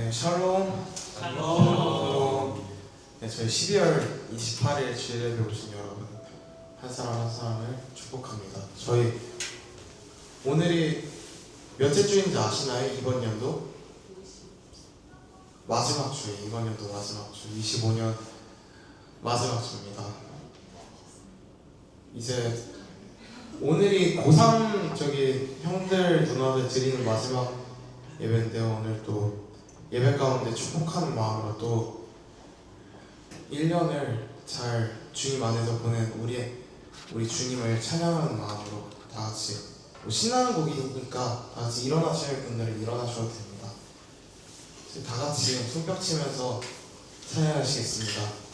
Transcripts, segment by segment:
네, 샬롬. 샬롬. 네, 저희 12월 28일 주일 예배 오신 여러분 한 사람 한 사람을 축복합니다. 저희 오늘이 몇째 주인지 아시나요? 이번 연도 마지막 주에 이번 연도 마지막 주 25년 마지막 주입니다. 이제 오늘이 고3 저기 형들 누나들 드리는 마지막 예배인데요. 오늘 또 예배 가운데 축복하는 마음으로 또 1년을 잘 주님 안에서 보낸 우리 주님을 찬양하는 마음으로 다 같이 뭐 신나는 곡이니까 다 같이 일어나실 분들은 일어나셔도 됩니다. 다 같이 손뼉 치면서 찬양하시겠습니다.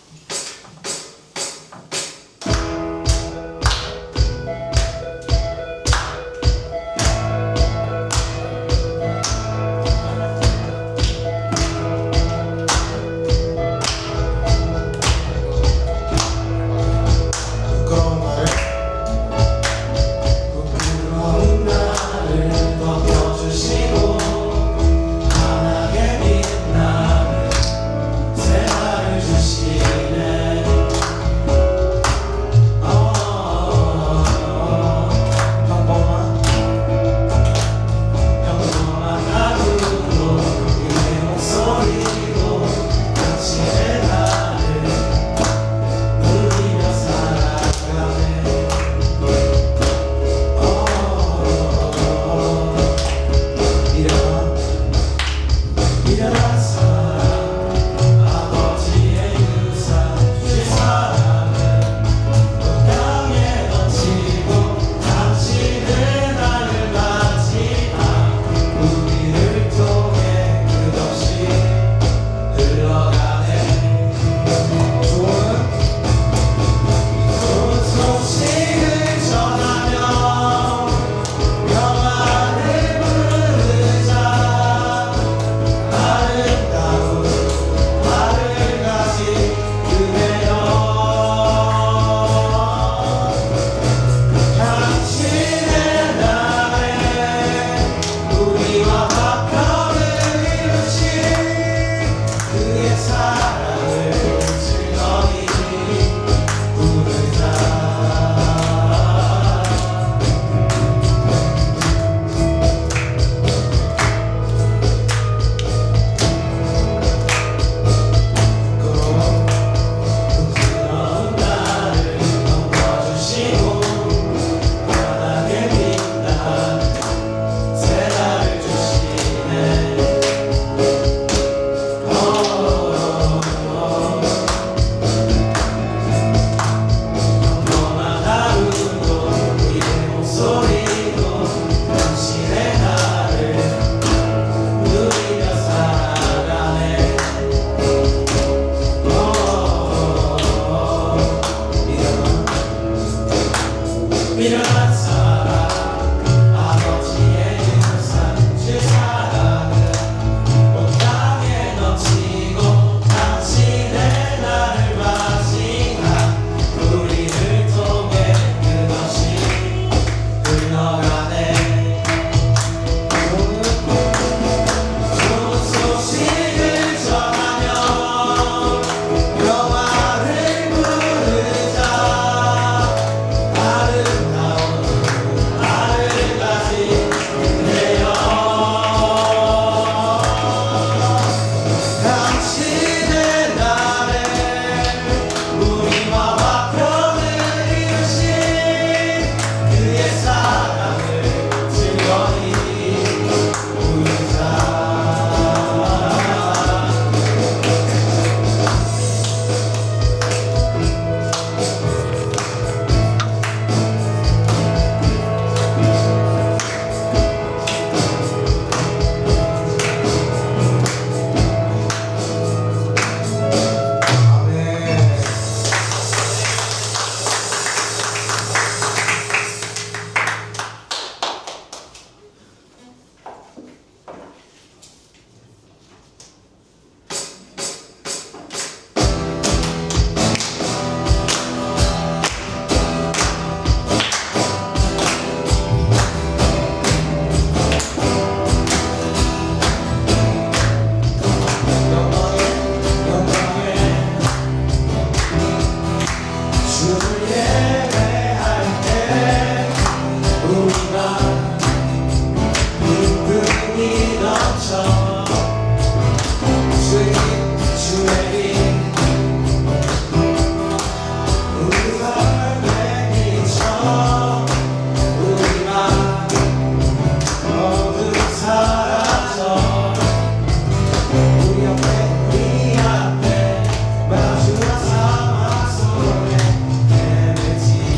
예배할 때 우리가 기쁨이 넘쳐 주의 우리 얼굴에 비쳐 우리가 모두 사라져 우리 앞에 마주한 사막 속에 헤매지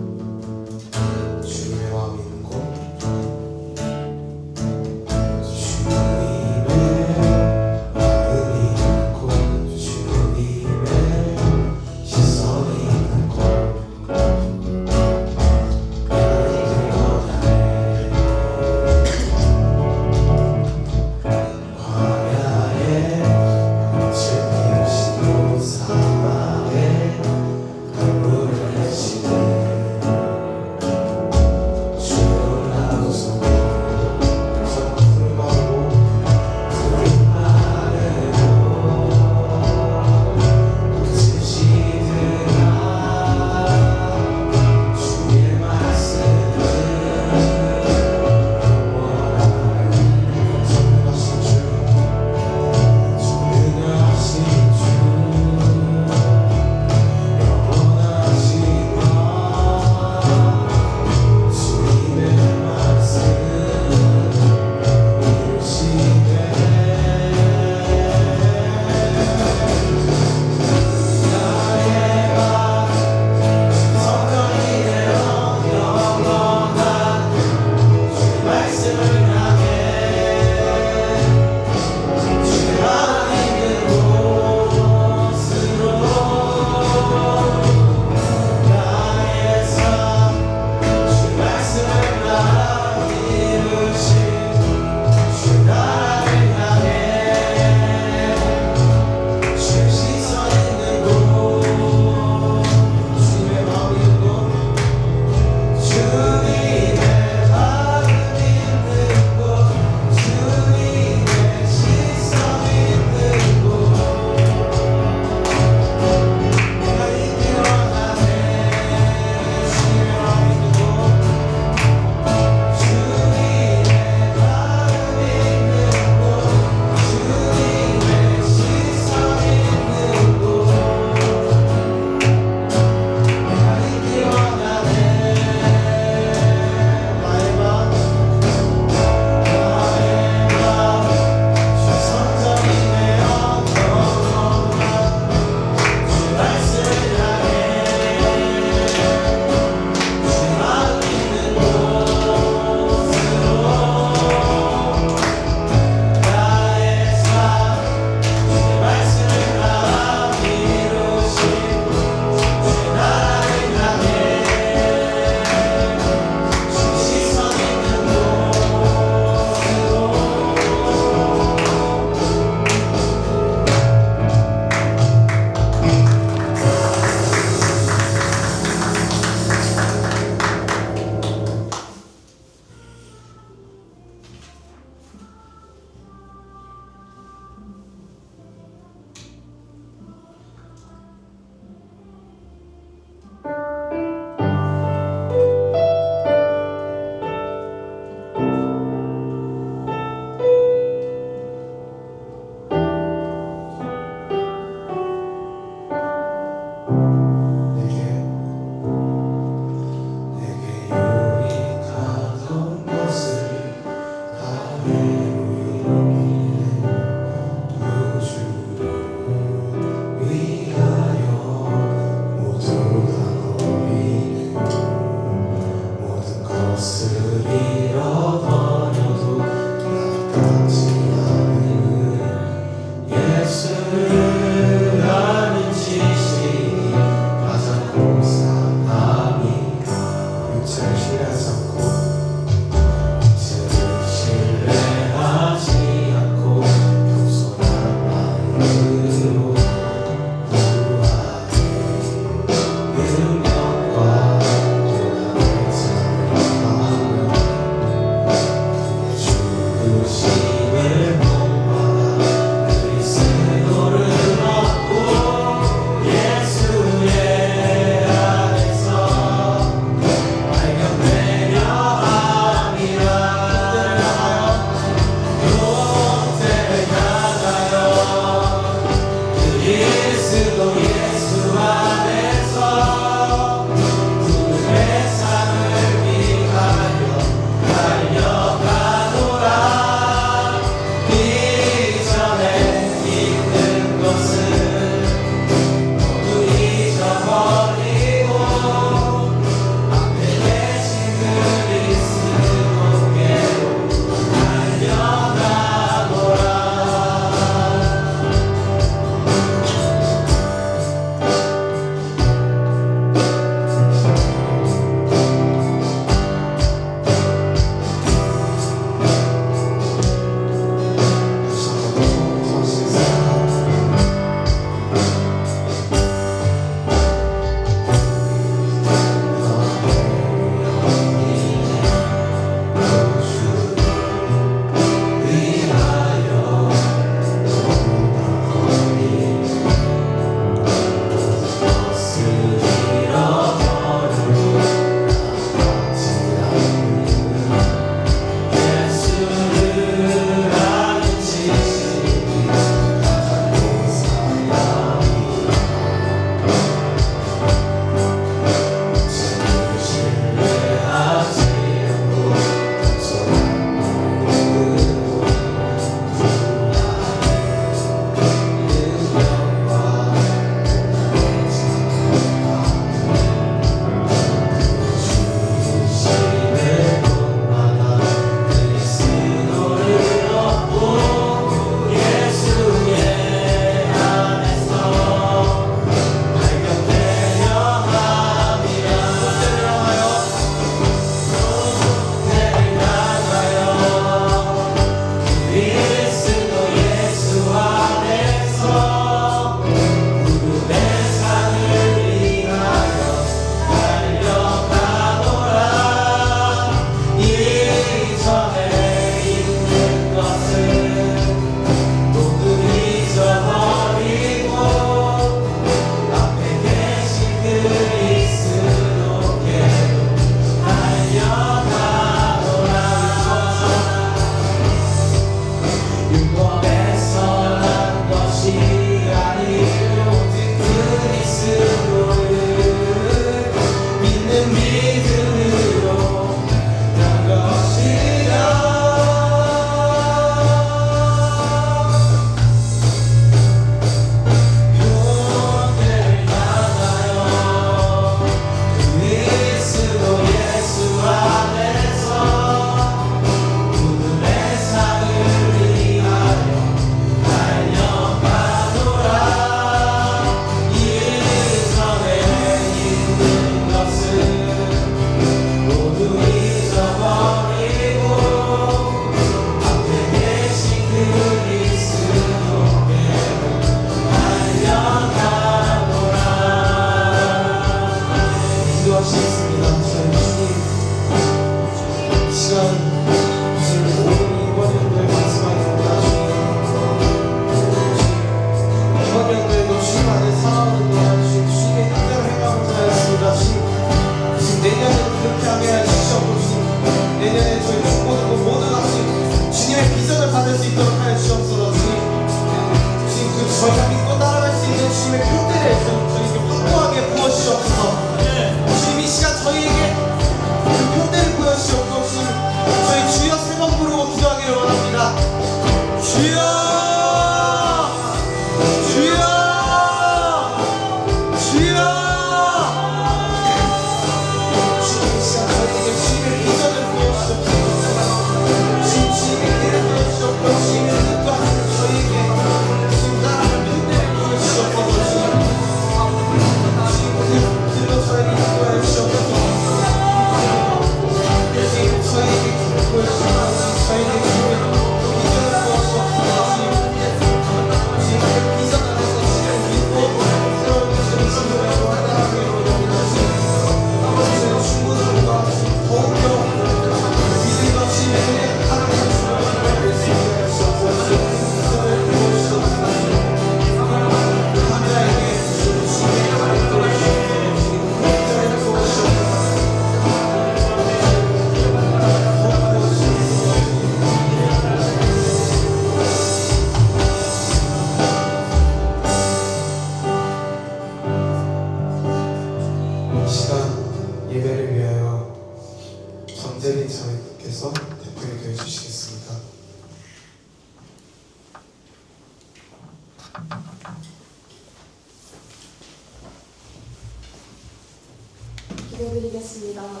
기도드리겠습니다.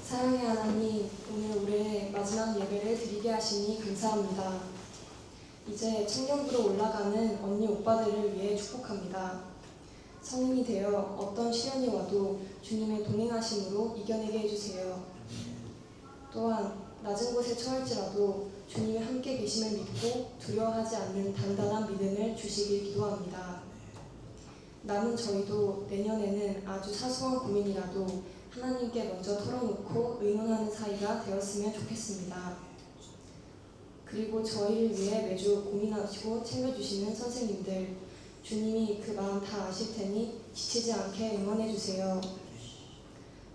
사랑의 하나님, 오늘 우리의 마지막 예배를 드리게 하시니 감사합니다. 이제 청년부로 올라가는 언니 오빠들을 위해 축복합니다. 성인이 되어 어떤 시련이 와도 주님의 동행하심으로 이겨내게 해주세요. 또한 낮은 곳에 처할지라도 주님이 함께 계심을 믿고 두려워하지 않는 단단한 믿음을 주시길 기도합니다. 남은 저희도 내년에는 아주 사소한 고민이라도 하나님께 먼저 털어놓고 의논하는 사이가 되었으면 좋겠습니다. 그리고 저희를 위해 매주 고민하시고 챙겨주시는 선생님들, 주님이 그 마음 다 아실 테니 지치지 않게 응원해 주세요.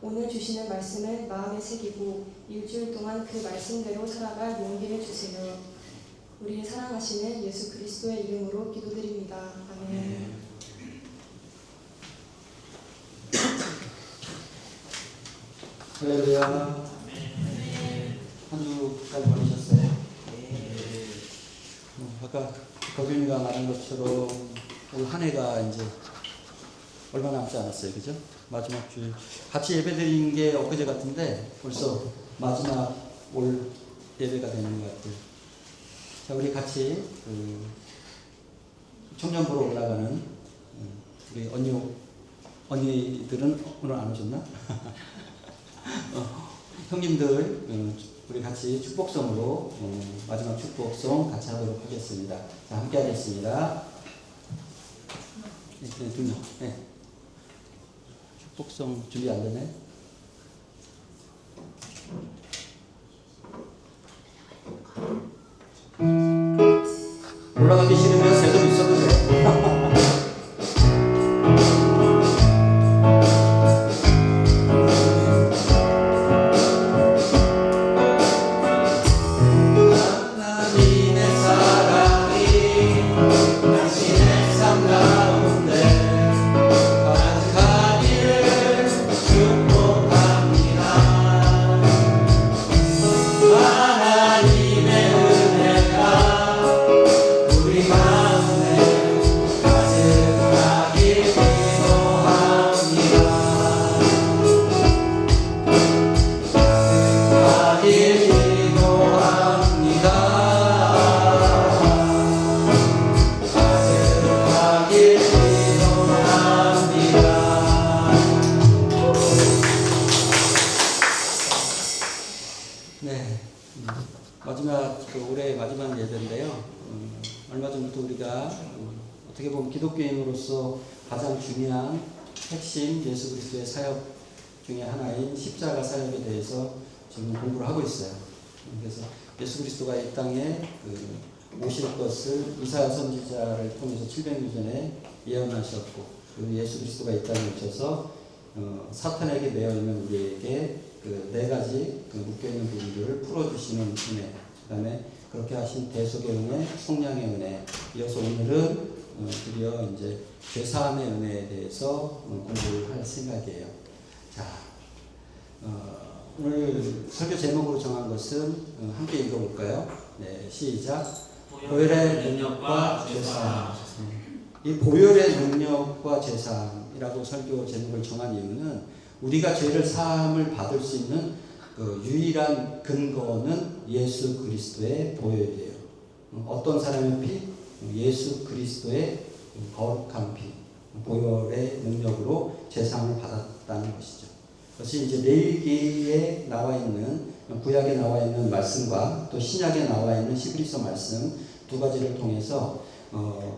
오늘 주시는 말씀을 마음에 새기고 일주일 동안 그 말씀대로 살아갈 용기를 주세요. 우리를 사랑하시는 예수 그리스도의 이름으로 기도드립니다. 아멘. 할렐루야. 한 주 잘 보내셨어요? 아까 거균이가 말한 것처럼 올 한 해가 이제 얼마 남지 않았어요, 그죠? 마지막 주일 같이 예배드린 게 엊그제 같은데 벌써 마지막 올 예배가 되는 것 같아요. 자, 우리 같이 청년부로 올라가는 우리 언니들은 오늘 안 오셨나? 형님들 우리 같이 축복성으로 마지막 축복성 같이 하도록 하겠습니다. 자, 함께 하겠습니다. 네. 축복성 준비 안 되네. 올라가기 싫으면 계속 있어도 돼. 올해의 마지막 예배인데요. 얼마 전부터 우리가 어떻게 보면 기독교인으로서 가장 중요한 핵심 예수 그리스도의 사역 중에 하나인 십자가 사역에 대해서 지금 공부를 하고 있어요. 그래서 예수 그리스도가 이 땅에 오실 것을 이사야 선지자를 통해서 700년 전에 예언하셨고, 그리고 예수 그리스도가 이 땅에 오셔서 사탄에게 매여 있는 우리에게 그 네 가지 묶여있는 부분들을 풀어주시는 은혜, 그 다음에 그렇게 하신 대속의 은혜, 속량의 은혜, 이어서 오늘은 드디어 이제 죄사함의 은혜에 대해서 공부를 할 생각이에요. 자, 오늘 설교 제목으로 정한 것은 함께 읽어볼까요? 네, 시작. 보혈의 능력과 죄사함. 이 보혈의 능력과 죄사함이라고 설교 제목을 정한 이유는 우리가 죄를 사함을 받을 수 있는 그 유일한 근거는 예수 그리스도의 보혈이에요. 어떤 사람의 피? 예수 그리스도의 거룩한 피, 보혈의 능력으로 죄사함을 받았다는 것이죠. 그것이 이제 레위기에 나와 있는, 구약에 나와 있는 말씀과 또 신약에 나와 있는 히브리서 말씀 두 가지를 통해서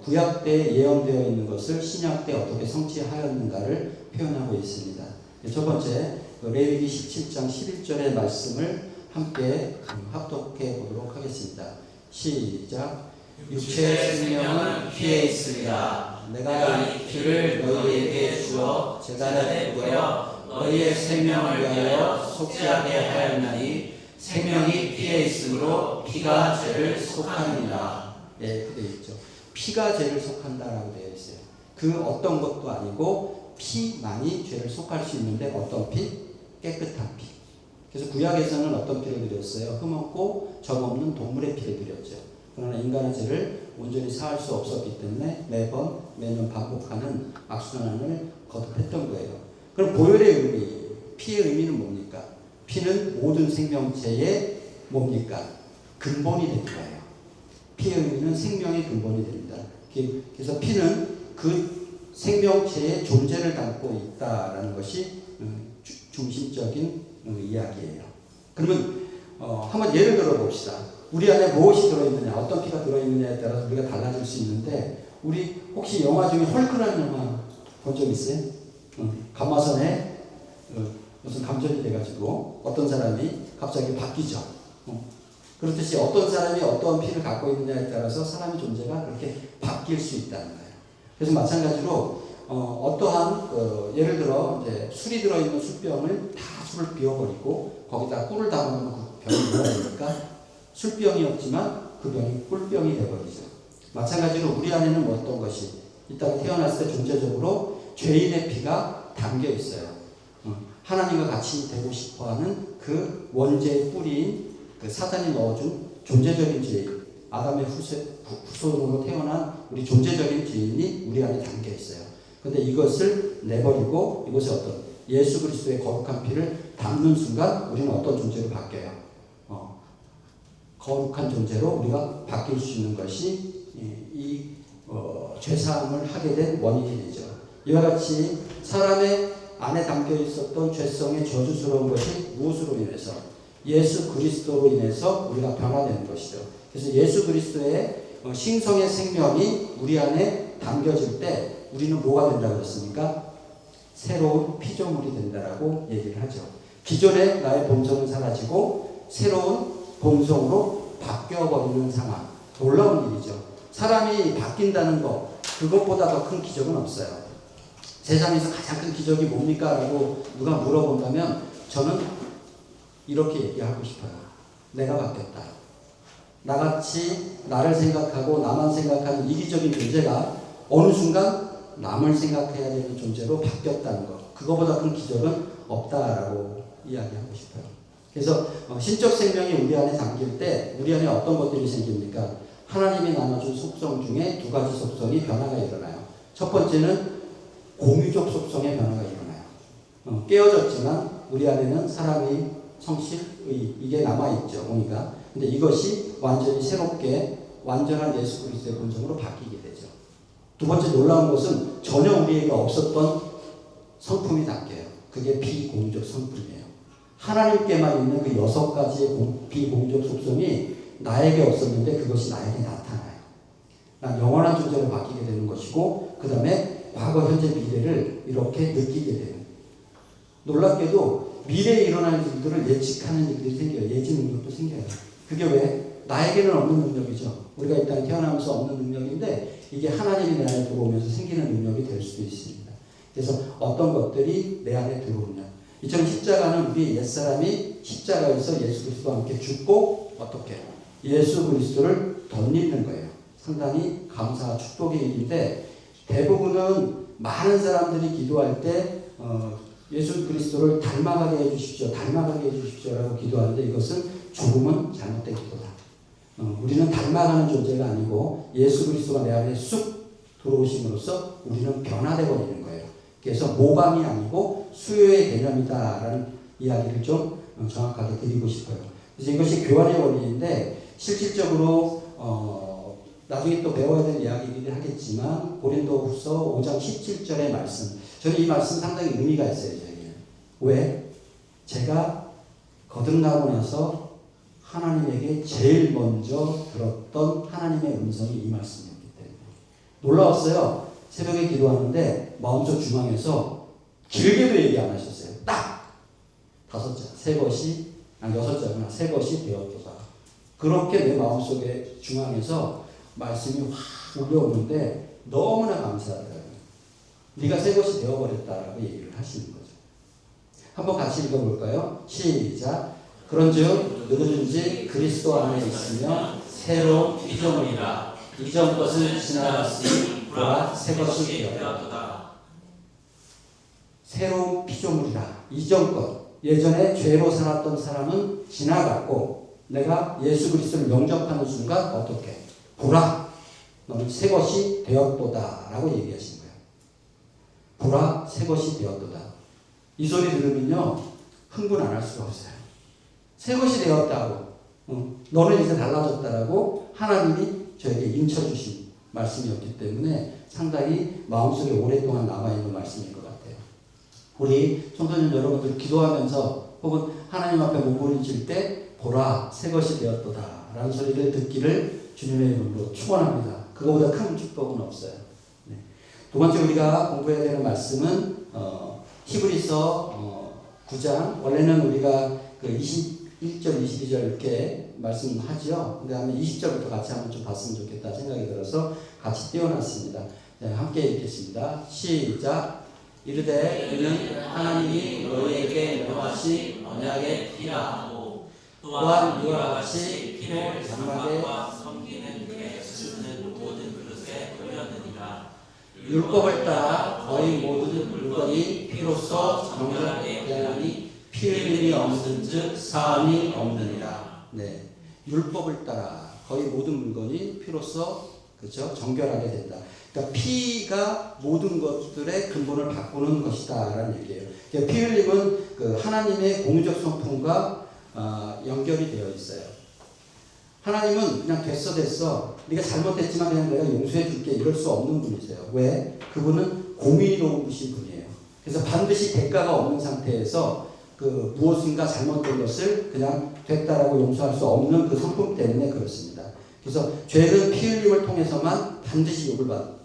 구약 때 예언되어 있는 것을 신약 때 어떻게 성취하였는가를 표현하고 있습니다. 첫 번째, 레위기 17장 11절의 말씀을 함께 합독해 보도록 하겠습니다. 시작. 육체의 생명은 피에 있으리라. 내가 이 피를 너희에게 주어 제단에 묻어 너희의 생명을 위하여 속죄하게 하였나니 생명이 피에 있으므로 피가 죄를 속하느니라. 예, 그렇게 되어 있죠. 피가 죄를 속한다라고 되어 있어요. 그 어떤 것도 아니고 피만이 죄를 속할 수 있는데 어떤 피? 깨끗한 피. 그래서 구약에서는 어떤 피를 드렸어요? 흠없고 점 없는 동물의 피를 드렸죠. 그러나 인간의 죄를 온전히 사할 수 없었기 때문에 매년 반복하는 악순환을 거듭했던 거예요. 그럼 보혈의 의미, 피의 의미는 뭡니까? 피는 모든 생명체의 뭡니까? 근본이 되는 거예요. 피의 의미는 생명의 근본이 됩니다. 그래서 피는 그 생명체의 존재를 담고 있다라는 것이 중심적인 이야기예요. 그러면 한번 예를 들어 봅시다. 우리 안에 무엇이 들어있느냐, 어떤 피가 들어있느냐에 따라서 우리가 달라질 수 있는데, 우리 혹시 영화 중에 헐크라는 영화 본 적 있어요? 감마선에 무슨 감전이 돼가지고 어떤 사람이 갑자기 바뀌죠. 그렇듯이 어떤 사람이 어떤 피를 갖고 있느냐에 따라서 사람의 존재가 그렇게 바뀔 수 있다는 거예요. 그래서 마찬가지로 어떠한 예를 들어 이제 술이 들어있는 술병을 다 술을 비워버리고 거기다 꿀을 담으면 그 병이 뭐가 됩니까? 술병이었지만 그 병이 꿀병이 되어버리죠. 마찬가지로 우리 안에는 어떤 것이 이 땅에 태어났을 때 존재적으로 죄인의 피가 담겨 있어요. 하나님과 같이 되고 싶어하는 그 원죄의 뿌리인 그 사단이 넣어준 존재적인 죄인, 아담의 후손으로 태어난 우리 존재적인 죄인이 우리 안에 담겨 있어요. 근데 이것을 내버리고 이것이 어떤 예수 그리스도의 거룩한 피를 담는 순간 우리는 어떤 존재로 바뀌어요? 거룩한 존재로 우리가 바뀔 수 있는 것이 이 죄사함을 하게 된 원인이 되죠. 이와 같이 사람의 안에 담겨 있었던 죄성의 저주스러운 것이 무엇으로 인해서? 예수 그리스도로 인해서 우리가 변화되는 것이죠. 그래서 예수 그리스도의 신성의 생명이 우리 안에 담겨질 때 우리는 뭐가 된다고 했습니까? 새로운 피조물이 된다라고 얘기를 하죠. 기존의 나의 본성은 사라지고 새로운 본성으로 바뀌어버리는 상황. 놀라운 일이죠. 사람이 바뀐다는 것, 그것보다 더 큰 기적은 없어요. 세상에서 가장 큰 기적이 뭡니까? 라고 누가 물어본다면 저는 이렇게 얘기하고 싶어요. 내가 바뀌었다. 나같이 나를 생각하고 나만 생각하는 이기적인 존재가 어느 순간 남을 생각해야 되는 존재로 바뀌었다는 것. 그거보다 큰 기적은 없다라고 이야기하고 싶어요. 그래서 신적 생명이 우리 안에 담길 때 우리 안에 어떤 것들이 생깁니까? 하나님이 나눠준 속성 중에 두 가지 속성이 변화가 일어나요. 첫 번째는 공유적 속성의 변화가 일어나요. 깨어졌지만 우리 안에는 사람의 성실의 이게 남아있죠. 우리가. 근데 이것이 완전히 새롭게 완전한 예수 그리스도의 본성으로 바뀌게 되죠. 두 번째 놀라운 것은 전혀 우리에게 없었던 성품이 담겨요. 그게 비공유적 성품이에요. 하나님께만 있는 그 6가지의 비공유적 속성이 나에게 없었는데 그것이 나에게 나타나요. 난 영원한 존재로 바뀌게 되는 것이고 그 다음에 과거, 현재, 미래를 이렇게 느끼게 되는. 놀랍게도 미래에 일어날 일들을 예측하는 일들이 생겨요. 예지 능력도 생겨요. 그게 왜? 나에게는 없는 능력이죠. 우리가 이 땅에 태어나면서 없는 능력인데 이게 하나님이 내 안에 들어오면서 생기는 능력이 될 수도 있습니다. 그래서 어떤 것들이 내 안에 들어오냐. 이처럼 십자가는 우리 옛사람이 십자가에서 예수 그리스도와 함께 죽고 어떻게? 예수 그리스도를 덧입는 거예요. 상당히 감사와 축복의 일인데 대부분은 많은 사람들이 기도할 때 예수 그리스도를 닮아가게 해주십시오. 닮아가게 해주십시오라고 기도하는데 이것은 조금은 잘못된 기도다. 우리는 닮아가는 존재가 아니고 예수 그리스도가 내 안에 쑥 들어오심으로써 우리는 변화되어 버리는 거예요. 그래서 모방이 아니고 수요의 개념이다라는 이야기를 좀 정확하게 드리고 싶어요. 그래서 이것이 교환의 원리인데 실질적으로 나중에 또 배워야 될 이야기이긴 하겠지만 고린도후서 5장 17절의 말씀, 저는 이 말씀 상당히 의미가 있어요. 저에게. 왜? 제가 거듭나고 나서 하나님에게 제일 먼저 들었던 하나님의 음성이 이 말씀이었기 때문에 놀라웠어요. 새벽에 기도하는데 마음속 중앙에서 길게도 얘기 안 하셨어요. 딱 5자, 새 것이 6자구나. 새 것이 되었도다. 그렇게 내 마음속에 중앙에서 말씀이 확 울려오는데 너무나 감사하더라고요. 네가 새 것이 되어버렸다라고 얘기를 하시는 거죠. 한번 같이 읽어볼까요? 시작. 그런즉 누구든지 그리스도 안에 있으면 새로운 피조물이라. 이전 것을 지나갔으니 보라 새 것이 되었다. 새로운 피조물이라. 이전 것. 예전에 죄로 살았던 사람은 지나갔고 내가 예수 그리스도를 영접하는 순간 어떻게? 보라, 너는 새 것이 되었도다 라고 얘기하신 거예요. 보라, 새 것이 되었도다. 이 소리 들으면요, 흥분 안 할 수가 없어요. 새 것이 되었다고, 너는 이제 달라졌다라고 하나님이 저에게 인쳐주신 말씀이었기 때문에 상당히 마음속에 오랫동안 남아있는 말씀인 것 같아요. 우리 청소년 여러분들 기도하면서 혹은 하나님 앞에 몸부림칠 때 보라, 새 것이 되었도다 라는 소리를 듣기를 주님의 이름으로 축원합니다. 그거보다 큰 축복은 없어요. 네. 두 번째 우리가 공부해야 되는 말씀은 히브리서 9장. 원래는 우리가 그 21절, 22절 이렇게 말씀하죠. 그 다음에 20절부터 같이 한번 좀 봤으면 좋겠다 생각이 들어서 같이 띄워놨습니다. 네, 함께 읽겠습니다. 시작. 이르되 그는 하나님이 너희에게 명하신 언약의 피라 하고 또한 이와 같이 피를 장막과 섬기는 게 쓰는 모든 그릇에 뿌렸느니라. 율법을 따라 거의 모든 물건이 피로써 정결하게 되나니 피 흘림이 없은즉 사함이 없느니라. 네, 율법을 따라 거의 모든 물건이 피로써 그렇죠? 정결하게 된다. 그러니까 피가 모든 것들의 근본을 바꾸는 것이다라는 얘기예요. 그러니까 피 흘림은 그 하나님의 공유적 성품과 연결이 되어 있어요. 하나님은 그냥 됐어 네가 잘못했지만 그냥 내가 용서해 줄게 이럴 수 없는 분이세요. 왜? 그분은 공의로우신 분이에요. 그래서 반드시 대가가 없는 상태에서 그 무엇인가 잘못된 것을 그냥 됐다라고 용서할 수 없는 그 성품 때문에 그렇습니다. 그래서 죄는 피 흘림을 통해서만 반드시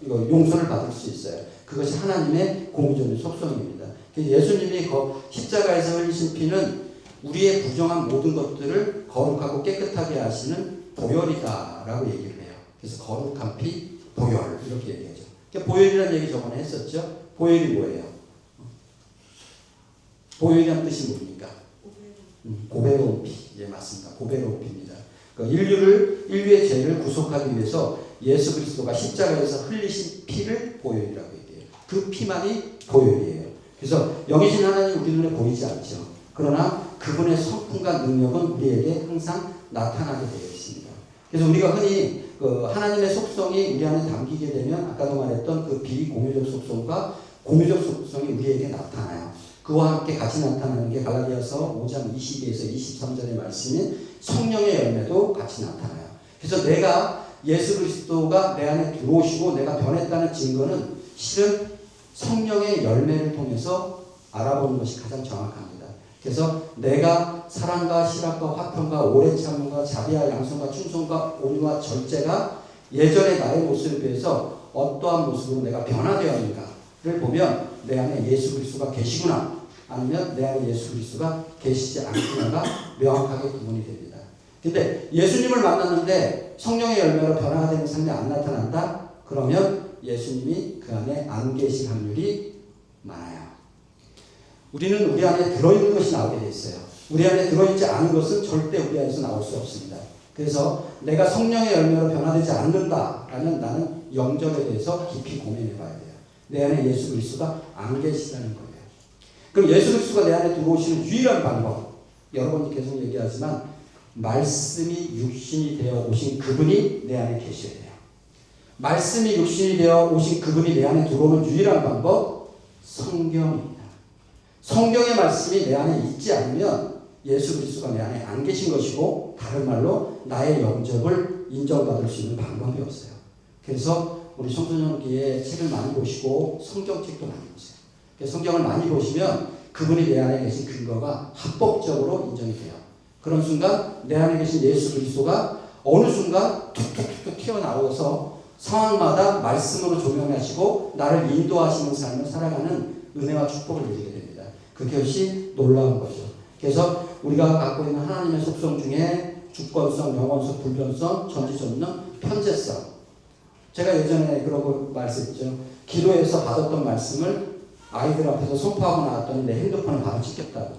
용서를 받을 수 있어요. 그것이 하나님의 공의적인 속성입니다. 예수님이 십자가에서 흘리신 피는 우리의 부정한 모든 것들을 거룩하고 깨끗하게 하시는 보혈이다라고 얘기를 해요. 그래서 거룩한 피, 보혈 이렇게 얘기하죠. 그러니까 보혈이라는 얘기 저번에 했었죠. 보혈이 뭐예요? 보혈이라는 뜻이 뭡니까? 고배로운 피. 예, 맞습니다. 고배로운 피입니다. 인류의 죄를 구속하기 위해서 예수 그리스도가 십자가에서 흘리신 피를 보혈이라고 얘기해요. 그 피만이 보혈이에요. 그래서 영이신 하나님 우리 눈에 보이지 않죠. 그러나 그분의 성품과 능력은 우리에게 항상 나타나게 되어 있습니다. 그래서 우리가 흔히 하나님의 속성이 우리 안에 담기게 되면 아까도 말했던 그 비공유적 속성과 공유적 속성이 우리에게 나타나요. 그와 함께 같이 나타나는 게 갈라디아서 5장 22에서 23절의 말씀인 성령의 열매도 같이 나타나요. 그래서 내가 예수 그리스도가 내 안에 들어오시고 내가 변했다는 증거는 실은 성령의 열매를 통해서 알아보는 것이 가장 정확합니다. 그래서 내가 사랑과 실학과 화평과 오래 참음과 자비와 양성과 충성과 온유와 절제가 예전의 나의 모습에 비해서 어떠한 모습으로 내가 변화되었는가를 보면 내 안에 예수 그리스도가 계시구나 아니면 내 안에 예수 그리스도가 계시지 않구나가 명확하게 구분이 됩니다. 근데 예수님을 만났는데 성령의 열매로 변화가 되는 삶이 안 나타난다? 그러면 예수님이 그 안에 안 계실 확률이 많아요. 우리는 우리 안에 들어있는 것이 나오게 돼 있어요. 우리 안에 들어있지 않은 것은 절대 우리 안에서 나올 수 없습니다. 그래서 내가 성령의 열매로 변화되지 않는다라면 나는 영적에 대해서 깊이 고민해 봐야 돼요. 내 안에 예수 그리스도가 안 계시다는 거예요. 그럼 예수 그리스도가 내 안에 들어오시는 유일한 방법, 여러 번 계속 얘기하지만 말씀이 육신이 되어 오신 그분이 내 안에 계셔야 돼요. 말씀이 육신이 되어 오신 그분이 내 안에 들어오는 유일한 방법, 성경입니다. 성경의 말씀이 내 안에 있지 않으면 예수 그리스도가 내 안에 안 계신 것이고 다른 말로 나의 영접을 인정받을 수 있는 방법이 없어요. 그래서 우리 청소년기에 책을 많이 보시고 성경책도 많이 보세요. 성경을 많이 보시면 그분이 내 안에 계신 근거가 합법적으로 인정이 돼요. 그런 순간 내 안에 계신 예수 그리스도가 어느 순간 툭툭툭 튀어나오서 상황마다 말씀으로 조명하시고 나를 인도하시는 삶을 살아가는 은혜와 축복을 누리게 됩니다. 그것이 놀라운 거죠. 그래서 우리가 갖고 있는 하나님의 속성 중에 주권성, 영원성, 불변성, 전지전능, 편재성. 제가 예전에 그런 거 말씀했죠. 기도에서 받았던 말씀을 아이들 앞에서 선포하고 나왔더니 내 핸드폰을 바로 찍혔다고.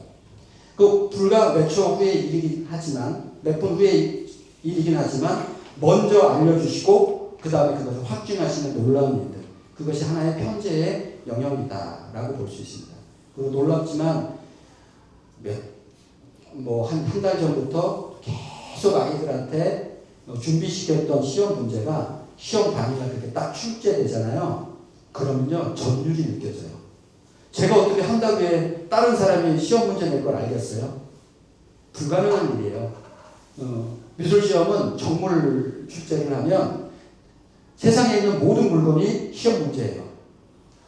그 불과 몇 초 후의 일이긴 하지만, 몇 분 후의 일이긴 하지만 먼저 알려주시고 그 다음에 그것을 확증하시는 놀라운 일들. 그것이 하나의 편재의 영역이다라고 볼 수 있습니다. 그리고 놀랍지만 한 달 전부터 계속 아이들한테 준비시켰던 시험 문제가 시험 당일날 그렇게 딱 출제되잖아요. 그러면요, 전율이 느껴져요. 제가 어떻게 한다고 해 다른 사람이 시험 문제 낼 걸 알겠어요? 불가능한 일이에요. 미술시험은 정물 출제를 하면 세상에 있는 모든 물건이 시험 문제예요.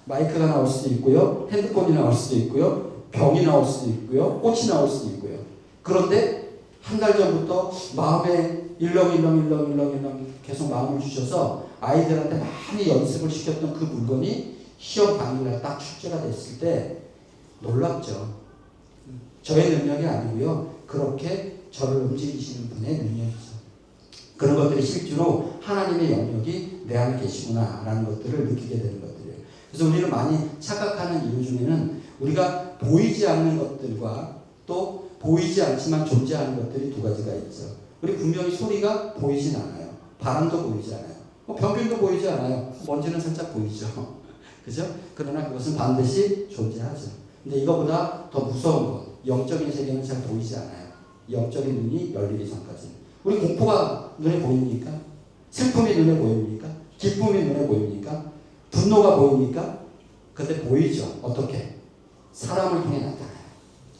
마이크가 나올 수도 있고요, 핸드폰이 나올 수도 있고요, 병이 나올 수도 있고요, 꽃이 나올 수도 있고요. 그런데 한 달 전부터 마음에 일렁일렁 계속 마음을 주셔서 아이들한테 많이 연습을 시켰던 그 물건이 시험 당일날 딱 출제가 됐을 때 놀랍죠. 저의 능력이 아니고요, 그렇게 저를 움직이시는 분의 능력이죠. 그런 것들이 실제로 하나님의 영역이 내 안에 계시구나 라는 것들을 느끼게 되는 것들이에요. 그래서 우리는 많이 착각하는 이유 중에는 우리가 보이지 않는 것들과 또 보이지 않지만 존재하는 것들이 두 가지가 있죠. 우리 분명히 소리가 보이진 않아요. 바람도 보이지 않아요. 병균도 보이지 않아요. 먼지는 살짝 보이죠. 그죠? 그러나 그것은 반드시 존재하죠. 근데 이거보다 더 무서운 것, 영적인 세계는 잘 보이지 않아요. 영적인 눈이 열리기 전까지. 우리 공포가 눈에 보입니까? 슬픔이 눈에 보입니까? 기쁨이 눈에 보입니까? 분노가 보입니까? 근데 보이죠. 어떻게? 사람을 통해 나타나요.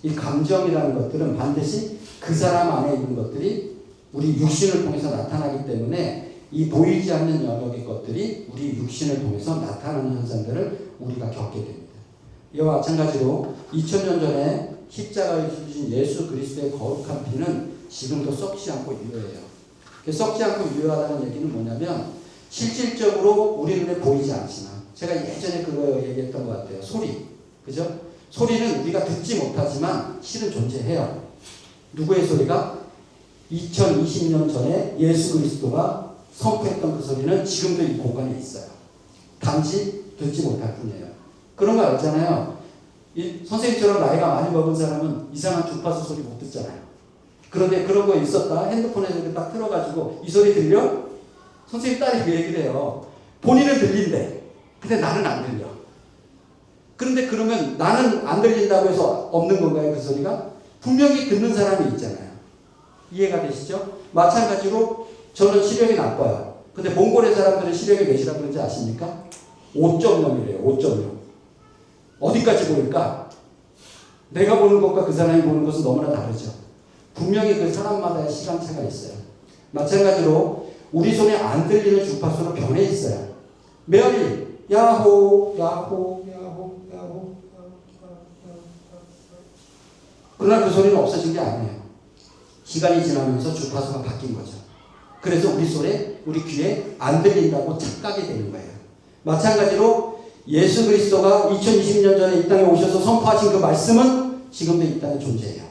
이 감정이라는 것들은 반드시 그 사람 안에 있는 것들이 우리 육신을 통해서 나타나기 때문에 이 보이지 않는 영역의 것들이 우리 육신을 통해서 나타나는 현상들을 우리가 겪게 됩니다. 이와 마찬가지로 2000년 전에 십자가에 죽으신 예수 그리스도의 거룩한 피는 지금도 썩지 않고 유효해요. 썩지 않고 유효하다는 얘기는 뭐냐면 실질적으로 우리 눈에 보이지 않지만 제가 예전에 그거 얘기했던 것 같아요. 소리. 그죠? 소리는 우리가 듣지 못하지만 실은 존재해요. 누구의 소리가? 2020년 전에 예수 그리스도가 선포했던 그 소리는 지금도 이 공간에 있어요. 단지 듣지 못할 뿐이에요. 그런 거 알잖아요. 이 선생님처럼 나이가 많이 먹은 사람은 이상한 주파수 소리 못 듣잖아요. 그런데 그런 거 있었다. 핸드폰에서 이렇게 딱 틀어가지고 이 소리 들려? 선생님 딸이 그 얘기를 해요. 본인은 들린대. 근데 나는 안 들려. 그런데 그러면 나는 안 들린다고 해서 없는 건가요? 그 소리가? 분명히 듣는 사람이 있잖아요. 이해가 되시죠? 마찬가지로 저는 시력이 나빠요. 근데 몽골의 사람들은 시력이 몇이라고 그런지 아십니까? 5.0이래요. 5.0. 어디까지 보일까? 내가 보는 것과 그 사람이 보는 것은 너무나 다르죠. 분명히 그 사람마다의 시간차가 있어요. 마찬가지로 우리 손에 안 들리는 주파수로 변해 있어요. 메아리, 야호, 야호, 야호, 야호. 그러나 그 소리는 없어진 게 아니에요. 시간이 지나면서 주파수가 바뀐 거죠. 그래서 우리 손에, 우리 귀에 안 들린다고 착각이 되는 거예요. 마찬가지로 예수 그리스도가 2020년 전에 이 땅에 오셔서 선포하신 그 말씀은 지금도 이 땅에 존재해요.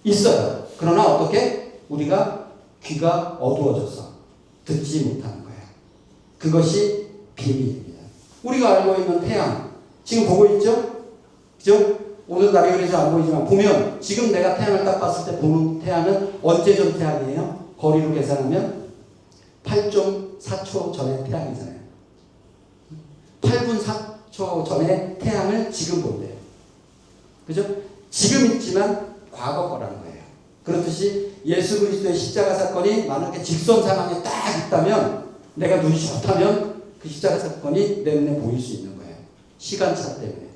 있어요. 그러나 어떻게? 우리가 귀가 어두워져서 듣지 못하는 거예요. 그것이 비밀입니다. 우리가 알고 있는 태양, 지금 보고 있죠? 그죠? 오늘 날이 그래서 안 보이지만 보면 지금 내가 태양을 딱 봤을 때 보는 태양은 언제 전 태양이에요? 거리로 계산하면 8.4초 전의 태양이잖아요. 8분 4초 전에 태양을 지금 본대요. 그죠? 지금 있지만 과거 거라는 거예요. 그렇듯이 예수 그리스도의 십자가 사건이 만약에 직선 상황에 딱 있다면 내가 눈이 좋다면 그 십자가 사건이 내 눈에 보일 수 있는 거예요. 시간차 때문에.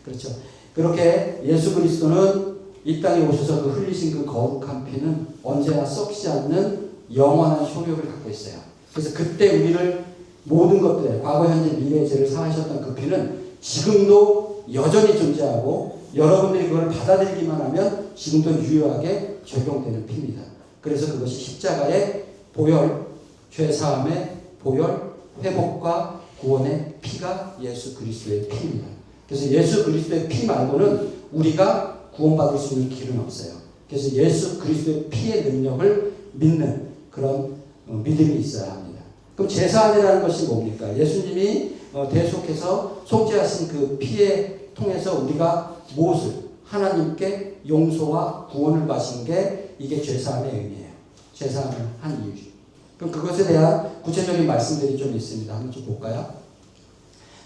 그렇죠. 그렇게 예수 그리스도는 이 땅에 오셔서 그 흘리신 그 거룩한 피는 언제나 썩지 않는 영원한 효력을 갖고 있어요. 그래서 그때 우리를 모든 것들, 과거, 현재, 미래의 죄를 사하셨던 그 피는 지금도 여전히 존재하고 여러분들이 그걸 받아들이기만 하면 지금도 유효하게 적용되는 피입니다. 그래서 그것이 십자가의 보혈, 죄사함의 보혈, 회복과 구원의 피가 예수 그리스도의 피입니다. 그래서 예수 그리스도의 피 말고는 우리가 구원받을 수 있는 길은 없어요. 그래서 예수 그리스도의 피의 능력을 믿는 그런 믿음이 있어야 합니다. 그럼 제사안이라는 것이 뭡니까? 예수님이 대속해서 속죄하신 그 피에 통해서 우리가 무엇을 하나님께 용서와 구원을 받으신 게 이게 죄사함의 의미예요. 죄사함을 한 이유. 그럼 그것에 대한 구체적인 말씀들이 좀 있습니다. 한번 좀 볼까요?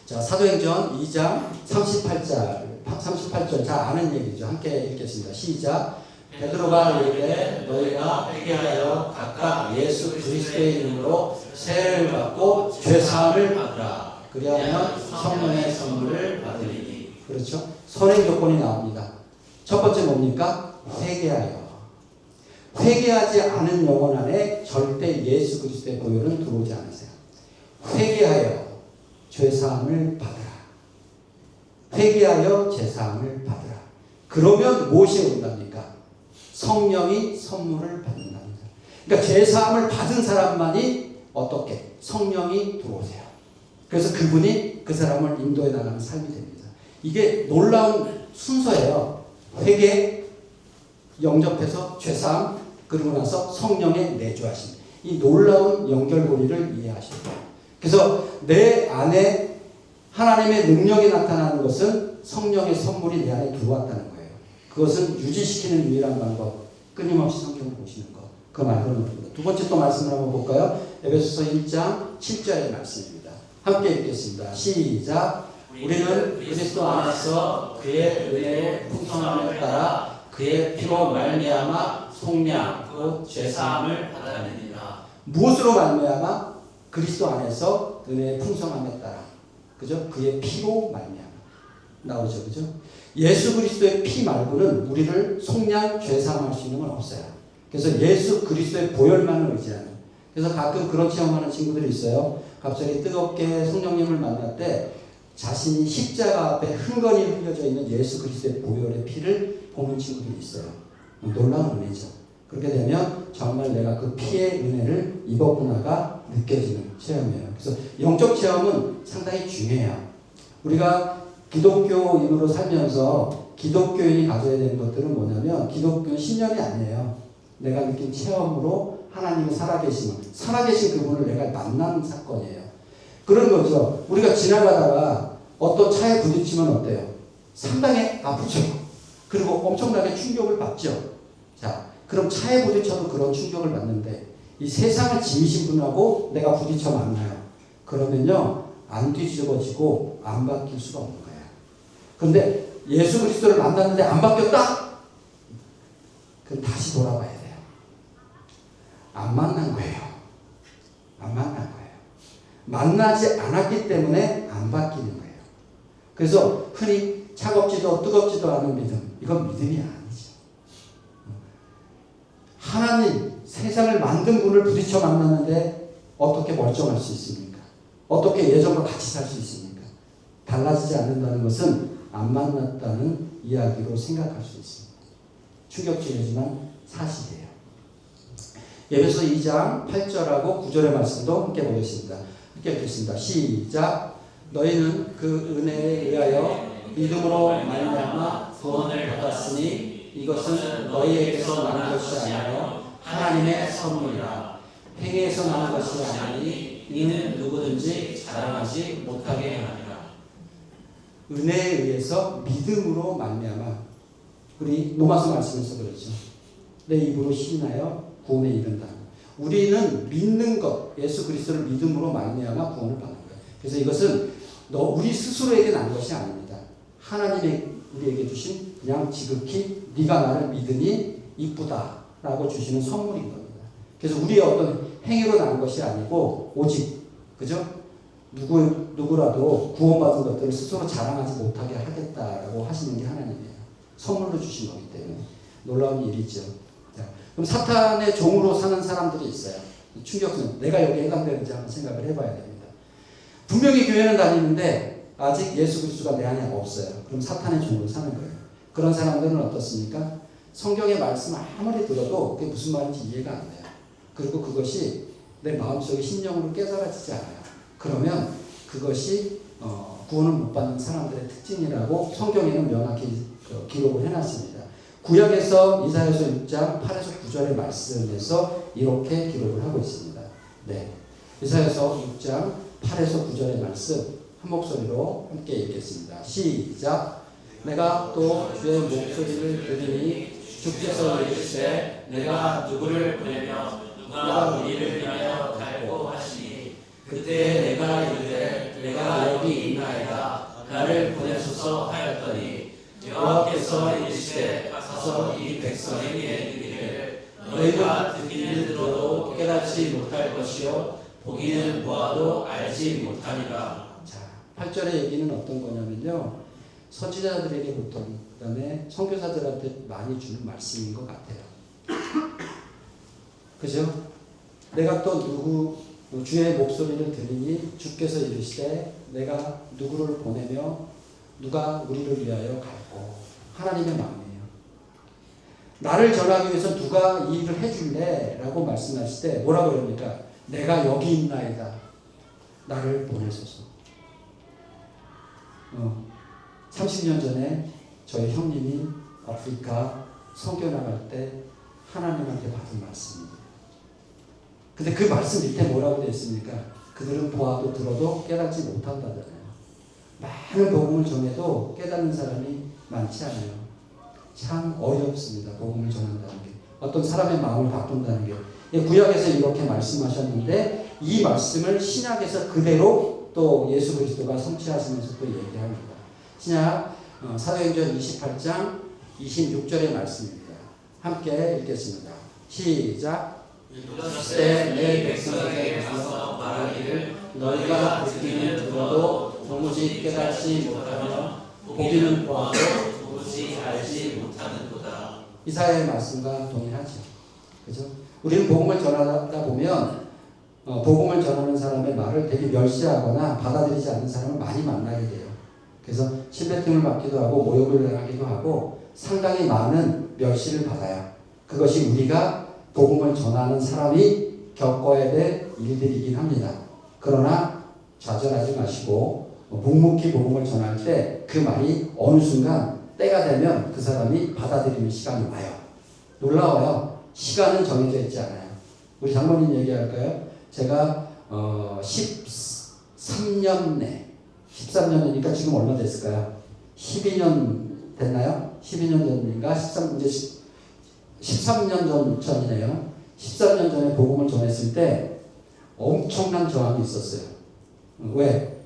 자, 사도행전 2장 38절 잘 아는 얘기죠. 함께 읽겠습니다. 시작. 베드로가 이르되 너희가 회개하여 각각 예수 그리스도의 이름으로 세례를 받고 죄사함을 받으라. 그리하면 성령의 선물을 받으리니. 그렇죠? 선행 조건이 나옵니다. 첫 번째 뭡니까? 회개하여. 회개하지 않은 영혼 안에 절대 예수 그리스도의 보혈은 들어오지 않으세요. 회개하여 죄사함을 받으라. 회개하여 죄사함을 받으라. 그러면 무엇이 온답니까? 성령이 선물을 받는답니다. 그러니까 죄사함을 받은 사람만이 어떻게? 성령이 들어오세요. 그래서 그분이 그 사람을 인도해 나가는 삶이 됩니다. 이게 놀라운 순서예요. 회개, 영접해서 죄사함, 그러고 나서 성령의 내주하심. 이 놀라운 연결고리를 이해하셔야 돼요. 그래서 내 안에 하나님의 능력이 나타나는 것은 성령의 선물이 내 안에 들어왔다는 거예요. 그것은 유지시키는 유일한 방법, 끊임없이 성경을 보시는 것. 그 말고는 없습니다. 두 번째 또 말씀을 한번 볼까요? 에베소서 1장 7절의 말씀입니다. 함께 읽겠습니다. 시작. 우리는 그리스도 안에서 그의 은혜의 풍성함을 따라 그의 피로 말미암아 속량 곧 죄사함을 받아내니라. 무엇으로 말미암아? 그리스도 안에서 은혜의 풍성함에 따라. 그죠? 그의 피로 말미암아. 나오죠. 그죠? 예수 그리스도의 피 말고는 우리를 속량 죄사함할 수 있는 건 없어요. 그래서 예수 그리스도의 보혈만을 의지하는. 그래서 가끔 그런 체험하는 친구들이 있어요. 갑자기 뜨겁게 성령님을 만날 때 자신이 십자가 앞에 흥건히 흘려져 있는 예수 그리스도의 보혈의 피를 보는 친구들이 있어요. 놀라운 은혜죠. 그렇게 되면 정말 내가 그 피의 은혜를 입었구나가 느껴지는 체험이에요. 그래서 영적 체험은 상당히 중요해요. 우리가 기독교인으로 살면서 기독교인이 가져야 되는 것들은 뭐냐면 기독교는 신념이 아니에요. 내가 느낀 체험으로 하나님의 살아계신 그분을 내가 만나는 사건이에요. 그런 거죠. 우리가 지나가다가 어떤 차에 부딪히면 어때요? 상당히 아프죠. 그리고 엄청나게 충격을 받죠. 자, 그럼 차에 부딪혀도 그런 충격을 받는데 이 세상을 지으신 분하고 내가 부딪혀 만나요. 그러면요, 안 뒤집어지고 안 바뀔 수가 없는 거예요. 그런데 예수 그리스도를 만났는데 안 바뀌었다? 그럼 다시 돌아봐야 돼요. 안 만난 거예요. 안 만난 거예요. 만나지 않았기 때문에 안 바뀌는 거예요. 그래서 흔히 차갑지도 뜨겁지도 않은 믿음, 이건 믿음이 아니죠. 하나님, 세상을 만든 분을 부딪혀 만났는데 어떻게 멀쩡할 수 있습니까? 어떻게 예전과 같이 살 수 있습니까? 달라지지 않는다는 것은 안 만났다는 이야기로 생각할 수 있습니다. 충격적이지만 사실이에요. 에베소 2장 8절하고 9절의 말씀도 함께 보겠습니다. 함께 읽겠습니다. 시작. 너희는 그 은혜에 의하여 믿음으로 말미암아 구원을 받았으니 이것은 너희에게서 나는 것이 아니라 하나님의 선물이라. 행위에서 나는 것이 아니니 이는 누구든지 자랑하지 못하게 하리라. 은혜에 의해서 믿음으로 말미암아. 우리 로마서 말씀에서 그렇죠. 내 입으로 신하여 구원에 이른다. 우리는 믿는 것, 예수 그리스도를 믿음으로 말미암아 구원을 받는 거예요. 그래서 이것은 우리 스스로에게 난 것이 아닙니다. 하나님이 우리에게 주신 그냥 지극히 네가 나를 믿으니 이쁘다라고 주시는 선물인 겁니다. 그래서 우리의 어떤 행위로 난 것이 아니고 오직 그죠? 누구라도 구원받은 것들을 스스로 자랑하지 못하게 하겠다라고 하시는 게 하나님이에요. 선물로 주신 거기 때문에 놀라운 일이죠. 자, 그럼 사탄의 종으로 사는 사람들이 있어요. 충격은 내가 여기에 해당되는지 한번 생각을 해봐야 됩니다. 분명히 교회는 다니는데 아직 예수 그리스도가 내 안에 없어요. 그럼 사탄의 종으로 사는 거예요. 그런 사람들은 어떻습니까? 성경의 말씀을 아무리 들어도 그게 무슨 말인지 이해가 안 돼요. 그리고 그것이 내 마음속에 심령으로 깨달아지지 않아요. 그러면 그것이 구원을 못 받는 사람들의 특징이라고 성경에는 명확히 기록을 해놨습니다. 구약에서 이사야서 6장 8에서 9절의 말씀에서 이렇게 기록을 하고 있습니다. 네, 이사야서 6장 8에서 9절의 말씀 한 목소리로 함께 읽겠습니다. 시작. 내가 또 주의 목소리를 들으니 주께서 이르시되 내가 누구를 보내며 누가 우리를 위하여 갈고 하시니 그때 내가 이르되 내가 여기 있나이다 나를 보내소서 하였더니 여호와께서 이르시되 가서 이 백성의 보기는 보아도 알지 못하니라. 자, 8절의 얘기는 어떤 거냐면요. 선지자들에게 보통 그다음에 선교사들한테 많이 주는 말씀인 것 같아요. 그죠? 내가 또 누구 주의 목소리를 들으니 주께서 이르시되 내가 누구를 보내며 누가 우리를 위하여 갈고 하나님의 마음이에요. 나를 전하기 위해서 누가 이 일을 해줄래? 라고 말씀하실 때 뭐라고 그럽니까? 내가 여기 있나이다. 나를 보내소서. 30년 전에 저희 형님이 아프리카 선교 나갈 때 하나님한테 받은 말씀입니다. 근데 그 말씀 밑에 뭐라고 되어 있습니까? 그들은 보아도 들어도 깨닫지 못한다잖아요. 많은 복음을 전해도 깨닫는 사람이 많지 않아요. 참 어이없습니다. 복음을 전한다는 게. 어떤 사람의 마음을 바꾼다는 게. 구약에서 이렇게 말씀하셨는데 이 말씀을 신약에서 그대로 또 예수 그리스도가 성취하시면서 또 얘기합니다. 신약 사도행전 28장 26절의 말씀입니다. 함께 읽겠습니다. 시작. 이르시되 내 백성에게 가서 말하기를 너희가 듣기는 들어도 도무지 깨닫지 못하며 보기는 보아도 도무지 알지 못하는도다. 이사야의 말씀과 동일하죠. 그죠? 우리는 복음을 전하다 보면 복음을 전하는 사람의 말을 되게 멸시하거나 받아들이지 않는 사람을 많이 만나게 돼요. 그래서 신뢰등을 받기도 하고 모욕을 당하기도 하고 상당히 많은 멸시를 받아요. 그것이 우리가 복음을 전하는 사람이 겪어야 될 일들이긴 합니다. 그러나 좌절하지 마시고 묵묵히 복음을 전할 때 그 말이 어느 순간 때가 되면 그 사람이 받아들이는 시간이 와요. 놀라워요. 시간은 정해져 있지 않아요. 우리 장모님 얘기할까요? 제가 13년 13년이니까 지금 얼마 됐을까요? 12년 됐나요? 12년 전인가? 13년 전이네요. 13년 전에 복음을 전했을 때 엄청난 저항이 있었어요. 왜?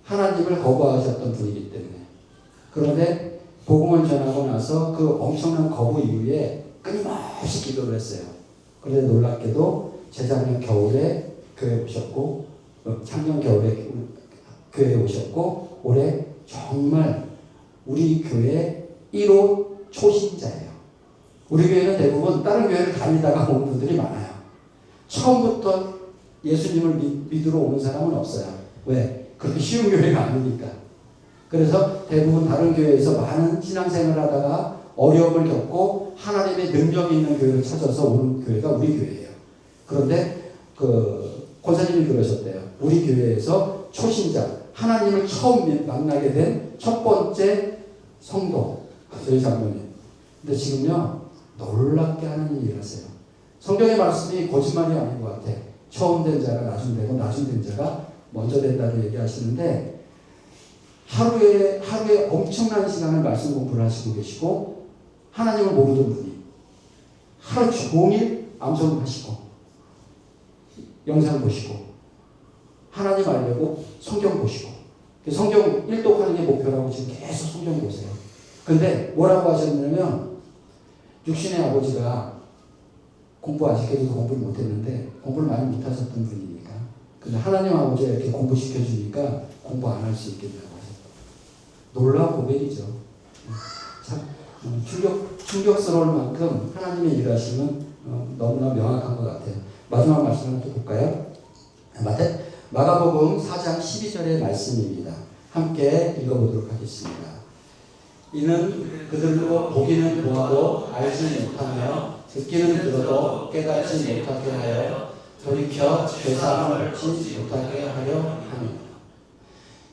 하나님을 거부하셨던 분이기 때문에. 그런데 복음을 전하고 나서 그 엄청난 거부 이후에 끊임없이 기도를 했어요. 그런데 놀랍게도 재작년 겨울에 교회에 오셨고 작년 겨울에 교회에 오셨고 올해 정말 우리 교회 1호 초신자예요. 우리 교회는 대부분 다른 교회를 다니다가 온 분들이 많아요. 처음부터 예수님을 믿으러 오는 사람은 없어요. 왜? 그렇게 쉬운 교회가 아니니까. 그래서 대부분 다른 교회에서 많은 신앙생활을 하다가 어려움을 겪고 하나님의 능력이 있는 교회를 찾아서 오는 교회가 우리 교회예요. 그런데 권사님이 그러셨대요. 우리 교회에서 초신자, 하나님을 처음 만나게 된 첫 번째 성도, 저희 장로님. 근데 지금요, 놀랍게 하나님이 일하세요. 성경의 말씀이 거짓말이 아닌 것 같아. 처음 된 자가 나중 되고 나중 된 자가 먼저 된다고 얘기하시는데 하루에 엄청난 시간을 말씀 공부를 하시고 계시고 하나님을 모르던 분이 하루 종일 암송 하시고 영상 보시고 하나님 알려고 성경 보시고 성경 일독하는 게 목표라고 지금 계속 성경 보세요. 근데 뭐라고 하셨냐면 육신의 아버지가 공부 아직까지도 공부를 못했는데 공부를 많이 못하셨던 분이니까 근데 하나님 아버지가 이렇게 공부시켜주니까 공부 안 할 수 있겠다고 하셨다. 놀라운 고백이죠. 참 충격스러울 만큼 하나님의 일하심은 너무나 명확한 것 같아요. 마지막 말씀을 또 볼까요? 마가복음 4장 12절의 말씀입니다. 함께 읽어보도록 하겠습니다. 이는 그들로 보기는 보아도 알지 못하며 듣기는 들어도 깨닫지 못하게 하여 돌이켜 죄사함을 얻지 못하게 하려 하니.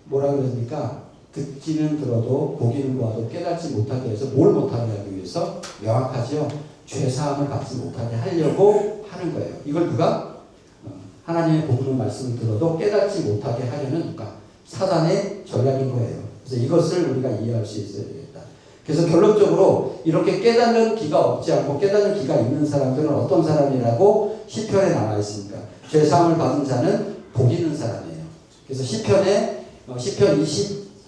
뭐라 그러십니까? 듣기는 들어도 보기는 보아도 깨닫지 못하게 해서 뭘 못하게 하기 위해서 명확하죠. 죄사함을 받지 못하게 하려고 하는 거예요. 이걸 누가? 하나님의 복음의 말씀을 들어도 깨닫지 못하게 하려는 누가? 사단의 전략인 거예요. 그래서 이것을 우리가 이해할 수 있어야 되겠다. 그래서 결론적으로 이렇게 깨닫는 기가 없지 않고 깨닫는 기가 있는 사람들은 어떤 사람이라고 시편에 나와 있습니까? 죄사함을 받은 자는 복 있는 사람이에요. 그래서 시편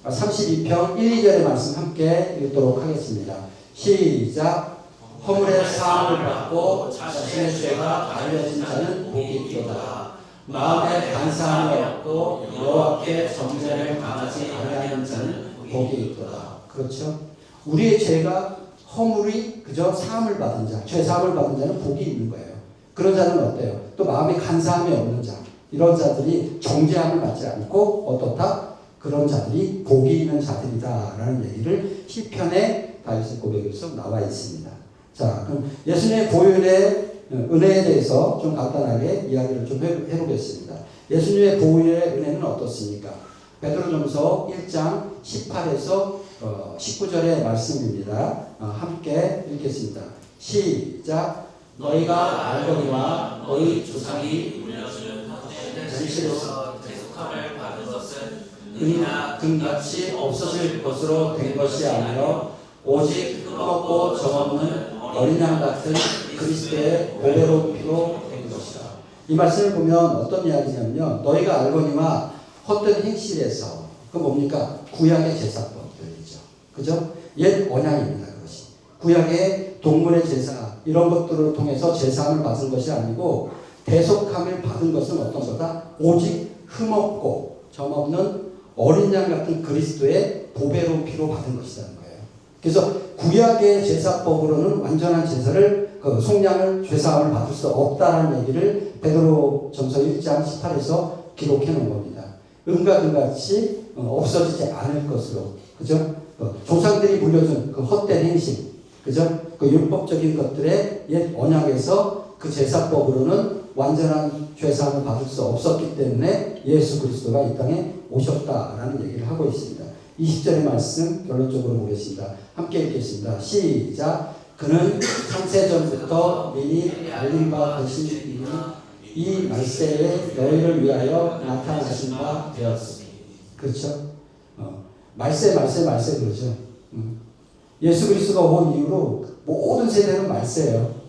32편 1, 2절의 말씀 함께 읽도록 하겠습니다. 시작. 허물의 사함을 받고 자신의 죄가 알려진 자는 복이 있도다. 마음에 간사함이 없고 여호와께 정죄를 당하지 아니하는 자는 복이 있도다. 그렇죠? 우리의 죄가 허물이 그저 사함을 받은 자, 죄 사함을 받은 자는 복이 있는 거예요. 그런 자는 어때요? 또 마음에 간사함이 없는 자, 이런 자들이 정죄함을 받지 않고 어떻다? 그런 자들이 복이 있는 자들이다라는 얘기를 시편의 다윗의 고백에서 나와 있습니다. 자, 그럼 예수님의 보혈의 은혜에 대해서 좀 간단하게 이야기를 좀 해보겠습니다. 예수님의 보혈의 은혜는 어떻습니까? 베드로전서 1장 18에서 19절의 말씀입니다. 함께 읽겠습니다. 시작. 너희가 알거니와 너희 조상이 물려준 진실에서 대속함을 받은 것은 은이나 금같이 없어질 것으로 된 것이 아니라 오직 흠없고 정없는 어린 양 같은 그리스도의 보배로운 피로 된 것이다. 이 말씀을 보면 어떤 이야기냐면요. 너희가 알거니와 헛된 행실에서 그 뭡니까? 구약의 제사법들이죠. 그죠? 옛 언약입니다. 그것이. 구약의 동물의 제사 이런 것들을 통해서 제사함을 받은 것이 아니고 대속함을 받은 것은 어떤 거다? 오직 흠없고 점없는 어린 양 같은 그리스도의 보배로운 피로 받은 것이라는 거예요. 그래서 구약의 제사법으로는 완전한 제사를 속량을 죄사함을 받을 수 없다는 얘기를 베드로전서 1장 18에서 기록해 놓은 겁니다. 은과 금같이 없어지지 않을 것으로, 그죠? 조상들이 물려준 그 헛된 행실, 그죠? 그 율법적인 것들의 옛 언약에서 그 제사법으로는 완전한 죄사함을 받을 수 없었기 때문에 예수 그리스도가 이 땅에 오셨다라는 얘기를 하고 있습니다. 20절의 말씀 결론적으로 보겠습니다. 함께 읽겠습니다. 시작. 그는 창세전부터 미리 알린 바 되신 이니 이 말세에 너희를 위하여 나타나신 바 되었으니. 그렇죠? 말세 그러죠. 예수 그리스도가 온 이후로 모든 세대는 말세예요.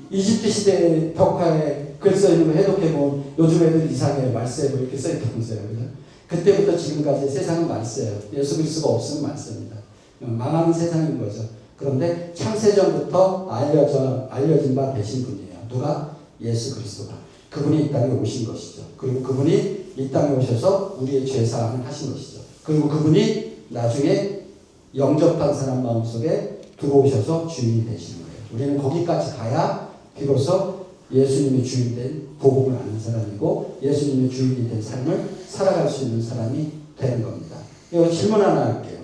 이집트 시대 벽화에 글 써있는 거 해독해보면 요즘 애들 이상해요. 말세 뭐 이렇게 써있다면서요. 그죠? 그때부터 지금까지 세상은 말세예요. 예수 그리스도가 없으면 말세입니다. 망하는 세상인 거죠. 그런데 창세전부터 알려진 바 되신 분이에요. 누가? 예수 그리스도가. 그분이 이 땅에 오신 것이죠. 그리고 그분이 이 땅에 오셔서 우리의 죄사함을 하신 것이죠. 그리고 그분이 나중에 영접한 사람 마음속에 들어오셔서 주인이 되시는 거예요. 우리는 거기까지 가야 비로소 예수님이 주인된 복음을 아는 사람이고 예수님이 주인이 된 삶을 살아갈 수 있는 사람이 되는 겁니다. 여기 질문 하나 할게요.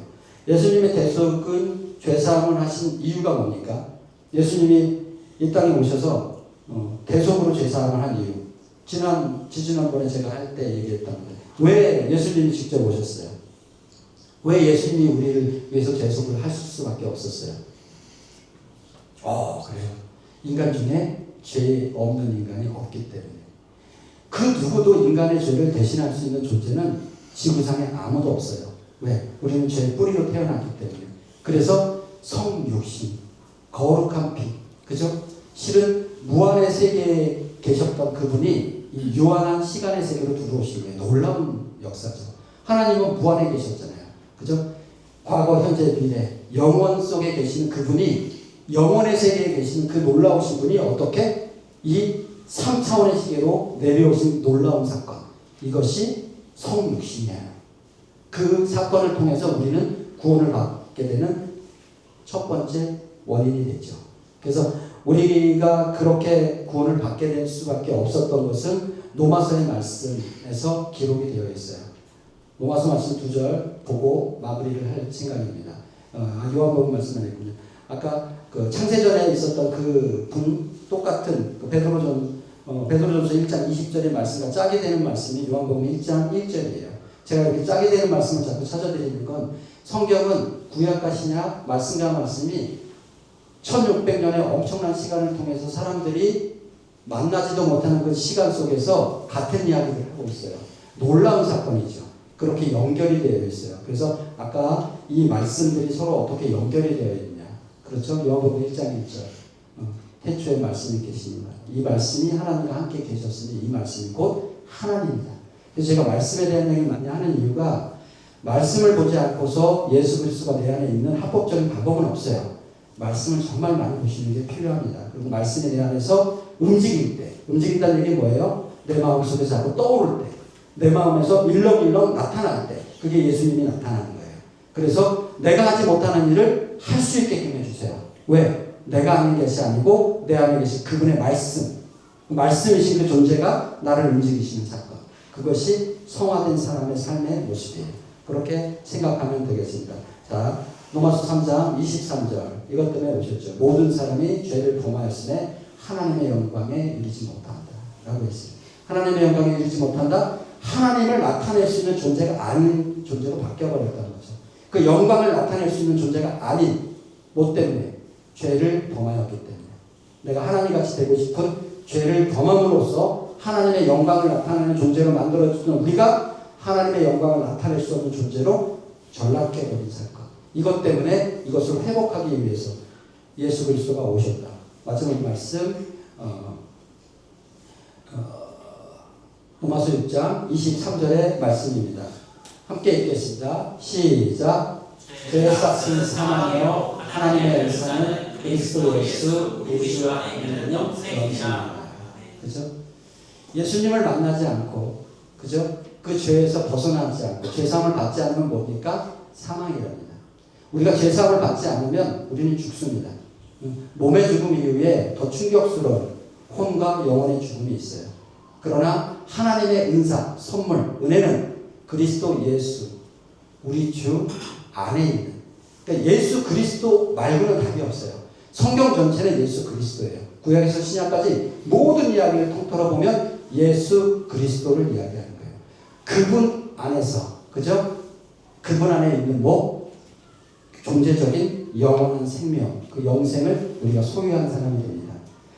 예수님의 대속은 죄사함을 하신 이유가 뭡니까? 예수님이 이 땅에 오셔서 대속으로 죄사함을 한 이유. 지난번에 제가 할 때 얘기했답니다. 왜 예수님이 직접 오셨어요? 왜 예수님이 우리를 위해서 대속을 하실 수밖에 없었어요? 그래요. 인간 중에 죄 없는 인간이 없기 때문에. 그 누구도 인간의 죄를 대신할 수 있는 존재는 지구상에 아무도 없어요. 왜? 우리는 죄의 뿌리로 태어났기 때문에. 그래서 성육신, 거룩한 피, 그죠? 실은 무한의 세계에 계셨던 그분이 이 유한한 시간의 세계로 들어오신 거예요. 놀라운 역사죠. 하나님은 무한에 계셨잖아요. 그죠? 과거, 현재, 미래, 영원 속에 계시는 그분이 영원의 세계에 계시는 그 놀라우신 분이 어떻게 이 3차원의 시계로 내려오신 놀라운 사건. 이것이 성육신이에요. 그 사건을 통해서 우리는 구원을 받게 되는 첫 번째 원인이 되죠. 그래서 우리가 그렇게 구원을 받게 될 수밖에 없었던 것은 로마서의 말씀에서 기록이 되어 있어요. 로마서 말씀 2절 보고 마무리를 할 생각입니다. 요한복음 말씀 안 했군요. 아까 그 창세전에 있었던 그 똑같은 그 베드로전서 1장 20절의 말씀과 짝이 되는 말씀이 요한복음 1장 1절이에요. 제가 이렇게 짝이 되는 말씀을 자꾸 찾아드리는 건 성경은 구약과 신약 말씀과 말씀이 1600년의 엄청난 시간을 통해서 사람들이 만나지도 못하는 그 시간 속에서 같은 이야기를 하고 있어요. 놀라운 사건이죠. 그렇게 연결이 되어 있어요. 그래서 아까 이 말씀들이 서로 어떻게 연결이 되어 있냐. 그렇죠? 요한복음 1장 1절. 태초에 말씀이 계십니다. 이 말씀이 하나님과 함께 계셨으니 이 말씀이 곧 하나님입니다. 그래서 제가 말씀에 대한 얘기를 많이 하는 이유가 말씀을 보지 않고서 예수 그리스도가 내 안에 있는 합법적인 방법은 없어요. 말씀을 정말 많이 보시는 게 필요합니다. 그리고 말씀에 대해서 움직일 때, 움직인다는 얘기 뭐예요? 내 마음속에 자꾸 떠오를 때, 내 마음에서 일렁일렁 나타날 때, 그게 예수님이 나타나는 거예요. 그래서 내가 하지 못하는 일을 할 수 있게끔 해주세요. 왜? 내가 하는 것이 아니고 내 안에 계신 그분의 말씀, 말씀이신 그 존재가 나를 움직이시는 사건, 그것이 성화된 사람의 삶의 모습이에요. 그렇게 생각하면 되겠습니다. 자, 로마서 3장 23절 이것 때문에 오셨죠. 모든 사람이 죄를 범하였음에 하나님의 영광에 이르지 못한다 라고 했습니다. 하나님의 영광에 이르지 못한다. 하나님을 나타낼 수 있는 존재가 아닌 존재로 바뀌어버렸다는 거죠. 그 영광을 나타낼 수 있는 존재가 아닌 뭐 때문에? 죄를 범하였기 때문에. 내가 하나님같이 되고 싶은 죄를 범함으로써 하나님의 영광을 나타내는 존재로 만들어주는 우리가 하나님의 영광을 나타낼 수 없는 존재로 전락해버린 사건. 이것 때문에 이것을 회복하기 위해서 예수 그리스도가 오셨다. 마지막 말씀 로마서 6장 23절의 말씀입니다. 함께 읽겠습니다. 시작. 죄 싹은 사망이요 하나님의 은사는 그리스도 예수 우리와 있는 영생이라. 그죠? 예수님을 만나지 않고, 그죠? 그 죄에서 벗어나지 않고 죄사함을 받지 않으면 뭡니까? 사망이랍니다. 우리가 죄사함을 받지 않으면 우리는 죽습니다. 몸의 죽음 이후에 더 충격스러운 혼과 영혼의 죽음이 있어요. 그러나 하나님의 은사, 선물, 은혜는 그리스도 예수, 우리 주 안에 있는, 그러니까 예수 그리스도 말고는 답이 없어요. 성경 전체는 예수 그리스도예요. 구약에서 신약까지 모든 이야기를 통틀어 보면 예수 그리스도를 이야기하는 거예요. 그분 안에서, 그죠? 그분 안에 있는 뭐? 존재적인 영원한 생명, 그 영생을 우리가 소유한 사람이 됩니다.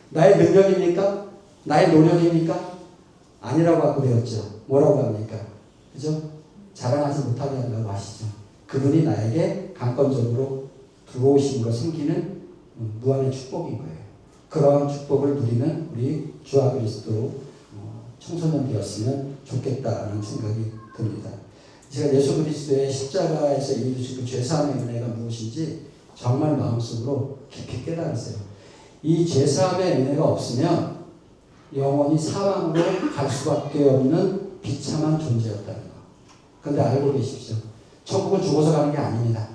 나의 능력입니까? 나의 노력입니까? 아니라고 하고 배웠죠. 뭐라고 합니까? 그죠? 자랑하지 못하게 한다고 하시죠. 그분이 나에게 강권적으로 들어오심으로 생기는 무한의 축복인 거예요. 그러한 축복을 누리는 우리 주와 그리스도 청소년 되었으면 좋겠다는 생각이 듭니다. 제가 예수 그리스도의 십자가에서 이루신 그 죄사함의 은혜가 무엇인지 정말 마음속으로 깊이 깨달았어요. 이 죄사함의 은혜가 없으면 영원히 사망으로 갈 수밖에 없는 비참한 존재였다는 거. 그런데 알고 계십시오. 천국은 죽어서 가는 게 아닙니다.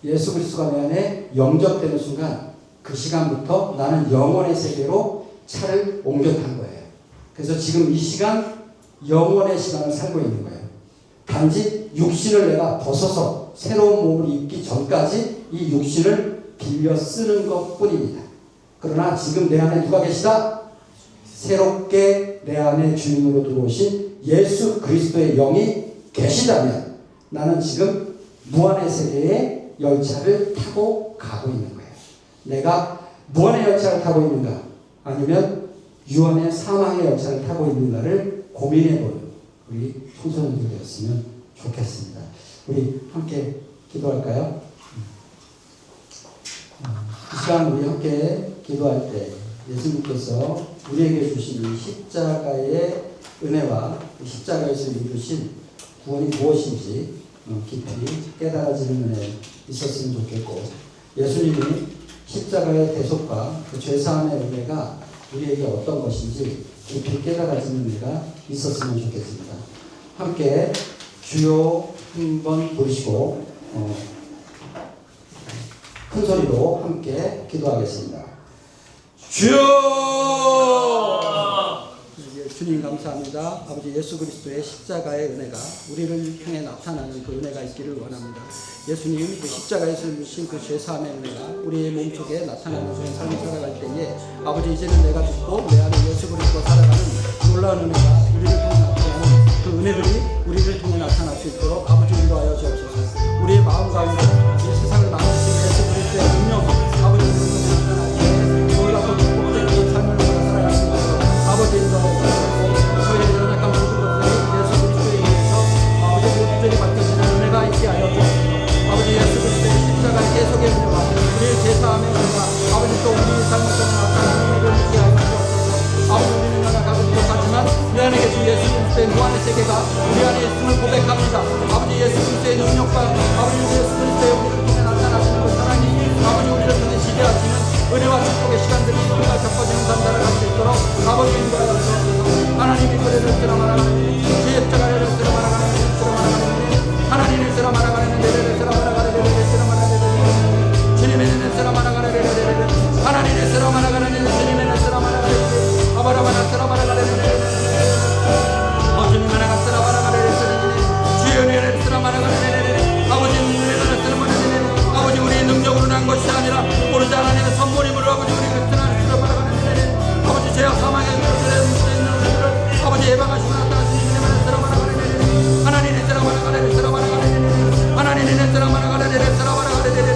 예수 그리스도가 내 안에 영접되는 순간 그 시간부터 나는 영원의 세계로 차를 옮겨 탄 거예요. 그래서 지금 이 시간 영원의 시간을 살고 있는 거예요. 단지 육신을 내가 벗어서 새로운 몸을 입기 전까지 이 육신을 빌려 쓰는 것 뿐입니다. 그러나 지금 내 안에 누가 계시다? 새롭게 내 안에 주인으로 들어오신 예수 그리스도의 영이 계시다면 나는 지금 무한의 세계의 열차를 타고 가고 있는 거예요. 내가 무한의 열차를 타고 있는가 아니면 유한의 사망의 열차를 타고 있는가를 고민해보는 우리 청소년들 되었으면 좋겠습니다. 우리 함께 기도할까요? 이 시간 우리 함께 기도할 때 예수님께서 우리에게 주신 이 십자가의 은혜와 십자가에서 이루신 구원이 무엇인지 깊이 깨달아지는 은혜 있었으면 좋겠고, 예수님이 십자가의 대속과 그 죄사함의 은혜가 우리에게 어떤 것인지 깊이 깨달아지는 은혜가 있었으면 좋겠습니다. 함께 주여 한번 부르시고 큰 소리로 함께 기도하겠습니다. 주여! 주님 감사합니다. 아버지 예수 그리스도의 십자가의 은혜가 우리를 향해 나타나는 그 은혜가 있기를 원합니다. 예수님 그 십자가에서 주신 그 죄사함의 은혜가 우리의 몸속에 나타나는 그 삶을 살아갈 때에 아버지 이제는 내가 죽고 내 안에 예수 그리스도가 살아가는 놀라운 은혜가 우리를 통해 나타나는 그 은혜들이 우리를 통해 나타날 수 있도록 아버지 인도하여 주옵소서. 우리의 마음 가운데 이 세상을 만드신 예수 그리스도의 능력이 아버지 우리를 통해 나타날 때 놀랍고 축복된 삶을 살아갈 수 있도록 아버지 인도하여 주옵소서. 저희의 연약한 모든 것들이 예수 그리스도에 의해서 아버지 온전히 바뀌어지는 은혜가 있게 하여 주옵소서. 아버지 예수 그리스도의 십자가의 계속의 은혜와 우리의 제사함의 은혜가 아버지 또 우리의 삶을 통해 나타나는 은혜를 있게 하여 주옵소서. 아버지 우리는 연약하고 부족하지만 내 안에 계신 예수 그리스도의 무한의 세계가 우리 안에 있음을 고백합니다. 아버지 예수 그리스도의 능력과 아버지 예수 그리스도의 우리를 통해 나타나시는 그 사랑이 아버지 우리를 통해 지배하시는 은혜와 축복의 시간들이 우리가 겪어지는 삶 살아갈 수 있도록 아버지 인도하여 주옵소서. 하나님 하나님이 거래를 쓰라 말아가는 십자가를 쓰라 말아가는 쓰라 말아가는 하나님이 쓰라 말아가는 데를 쓰라 말아가는 데를 쓰라 말아가는 주님의 데를 쓰라 말아가는 데를 하나님이 쓰라 말아가는 데를 주님의 쓰라 말아가는 데를 아바라바나 쓰라 말아가는 데를 주님 하나가 쓰라 말아가는 데를 주연의 쓰라 말아가는 데를 아버지 우리의 쓰라 말아가는 데를 아버지 우리의 능력으로 난 것이 아니라 오늘 하나님의 선물임으로 아버지 우리가 쓰라 말아가는 데를 아버지 죄와 사망의 아버지 예방하시고 나타나신 주님의 쓰라 말아가는 데를 하나님의 쓰라 말아가는 데를 쓰라 말아가는 데를 하나님의 쓰라 말아가는 데를 쓰라 말아가는 데를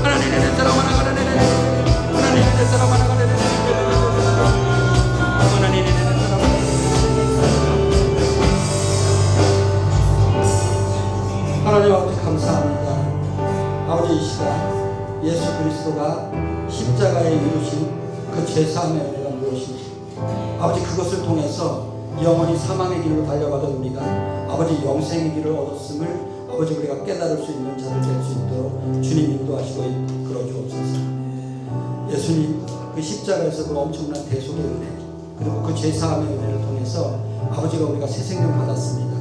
하나님의 쓰라 말아가는 데를 하나님의 쓰라 말아가는 데를 하나님의 쓰라 하나님 아버지 감사합니다. 아버지 이 시간 예수 그리스도가 십자가에 이루신 그 죄사함의 은혜가 무엇인지 아버지 그것을 통해서 영원히 사망의 길로 달려가던 우리가 아버지 영생의 길을 얻었음을 아버지 우리가 깨달을 수 있는 자들 될 수 있도록 주님 인도하시고 이끌어 주옵소서. 예수님 그 십자가에서 그 엄청난 대속의 은혜 그리고 그 죄사함의 은혜를 통해서 아버지가 우리가 새 생명 받았습니다.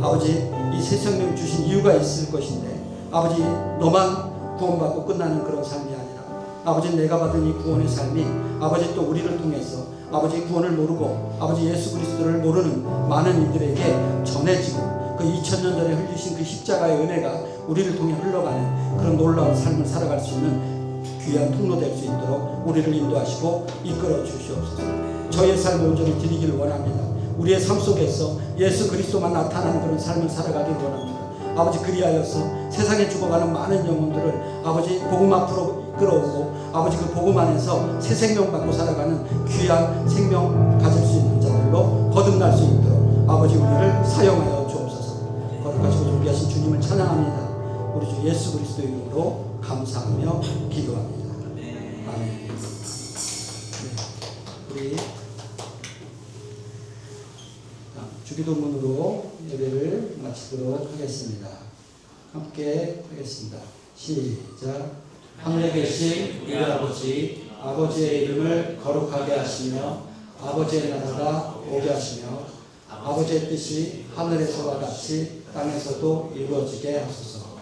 아버지 이 새 생명 주신 이유가 있을 것인데 아버지 너만 구원받고 끝나는 그런 삶이 아니라 아버지 내가 받은 이 구원의 삶이 아버지 또 우리를 통해서 아버지 구원을 모르고 아버지 예수 그리스도를 모르는 많은 이들에게 전해지고 그 2000년 전에 흘리신 그 십자가의 은혜가 우리를 통해 흘러가는 그런 놀라운 삶을 살아갈 수 있는 귀한 통로 될 수 있도록 우리를 인도하시고 이끌어 주시옵소서. 저의 삶을 온전히 드리기를 원합니다. 우리의 삶 속에서 예수 그리스도만 나타나는 그런 삶을 살아가기를 원합니다. 아버지 그리하여서 세상에 죽어가는 많은 영혼들을 아버지 복음 앞으로 끌어오고 아버지 그 복음 안에서 새 생명 받고 살아가는 귀한 생명 가질 수 있는 자들로 거듭날 수 있도록 아버지 우리를 사용하여 주옵소서. 거룩하시고 존귀하신 주님을 찬양합니다. 우리 주 예수 그리스도 이름으로 감사하며 기도합니다. 아멘. 네. 우리 주기도문으로 예배를 마치도록 하겠습니다. 함께 하겠습니다. 시작. 하늘에 계신 우리 아버지, 아버지의 이름을 거룩하게 하시며 아버지의 나라가 오게 하시며 아버지의 뜻이 하늘에서와 같이 땅에서도 이루어지게 하소서.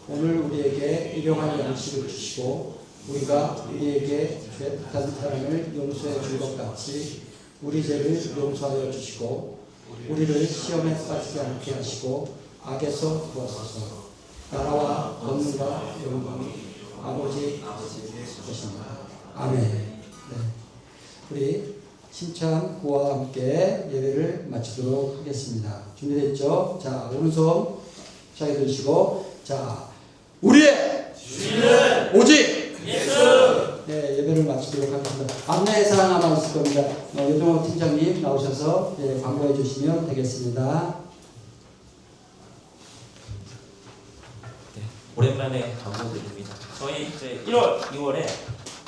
오늘 우리에게 일용할 양식을 주시고 우리가 우리에게 죄한 사람을 용서해 줄 것 같이 우리 죄를 용서하여 주시고 우리를 시험에 빠지지 않게 하시고 악에서 구하소서. 나라와 권능과 영광이 아버지 것입니다. 아멘. 네. 우리 신창 구와 함께 예배를 마치도록 하겠습니다. 준비됐죠? 자, 오른손 차게 들으시고, 자, 우리의 주는 오직 예수. 네, 예배를 마치도록 하겠습니다. 안내 사항 하나 있을 겁니다. 유동호 팀장님 나오셔서 광고해 주시면 되겠습니다. 네, 오랜만에 광고 드립니다. 저희 이제 1월, 2월에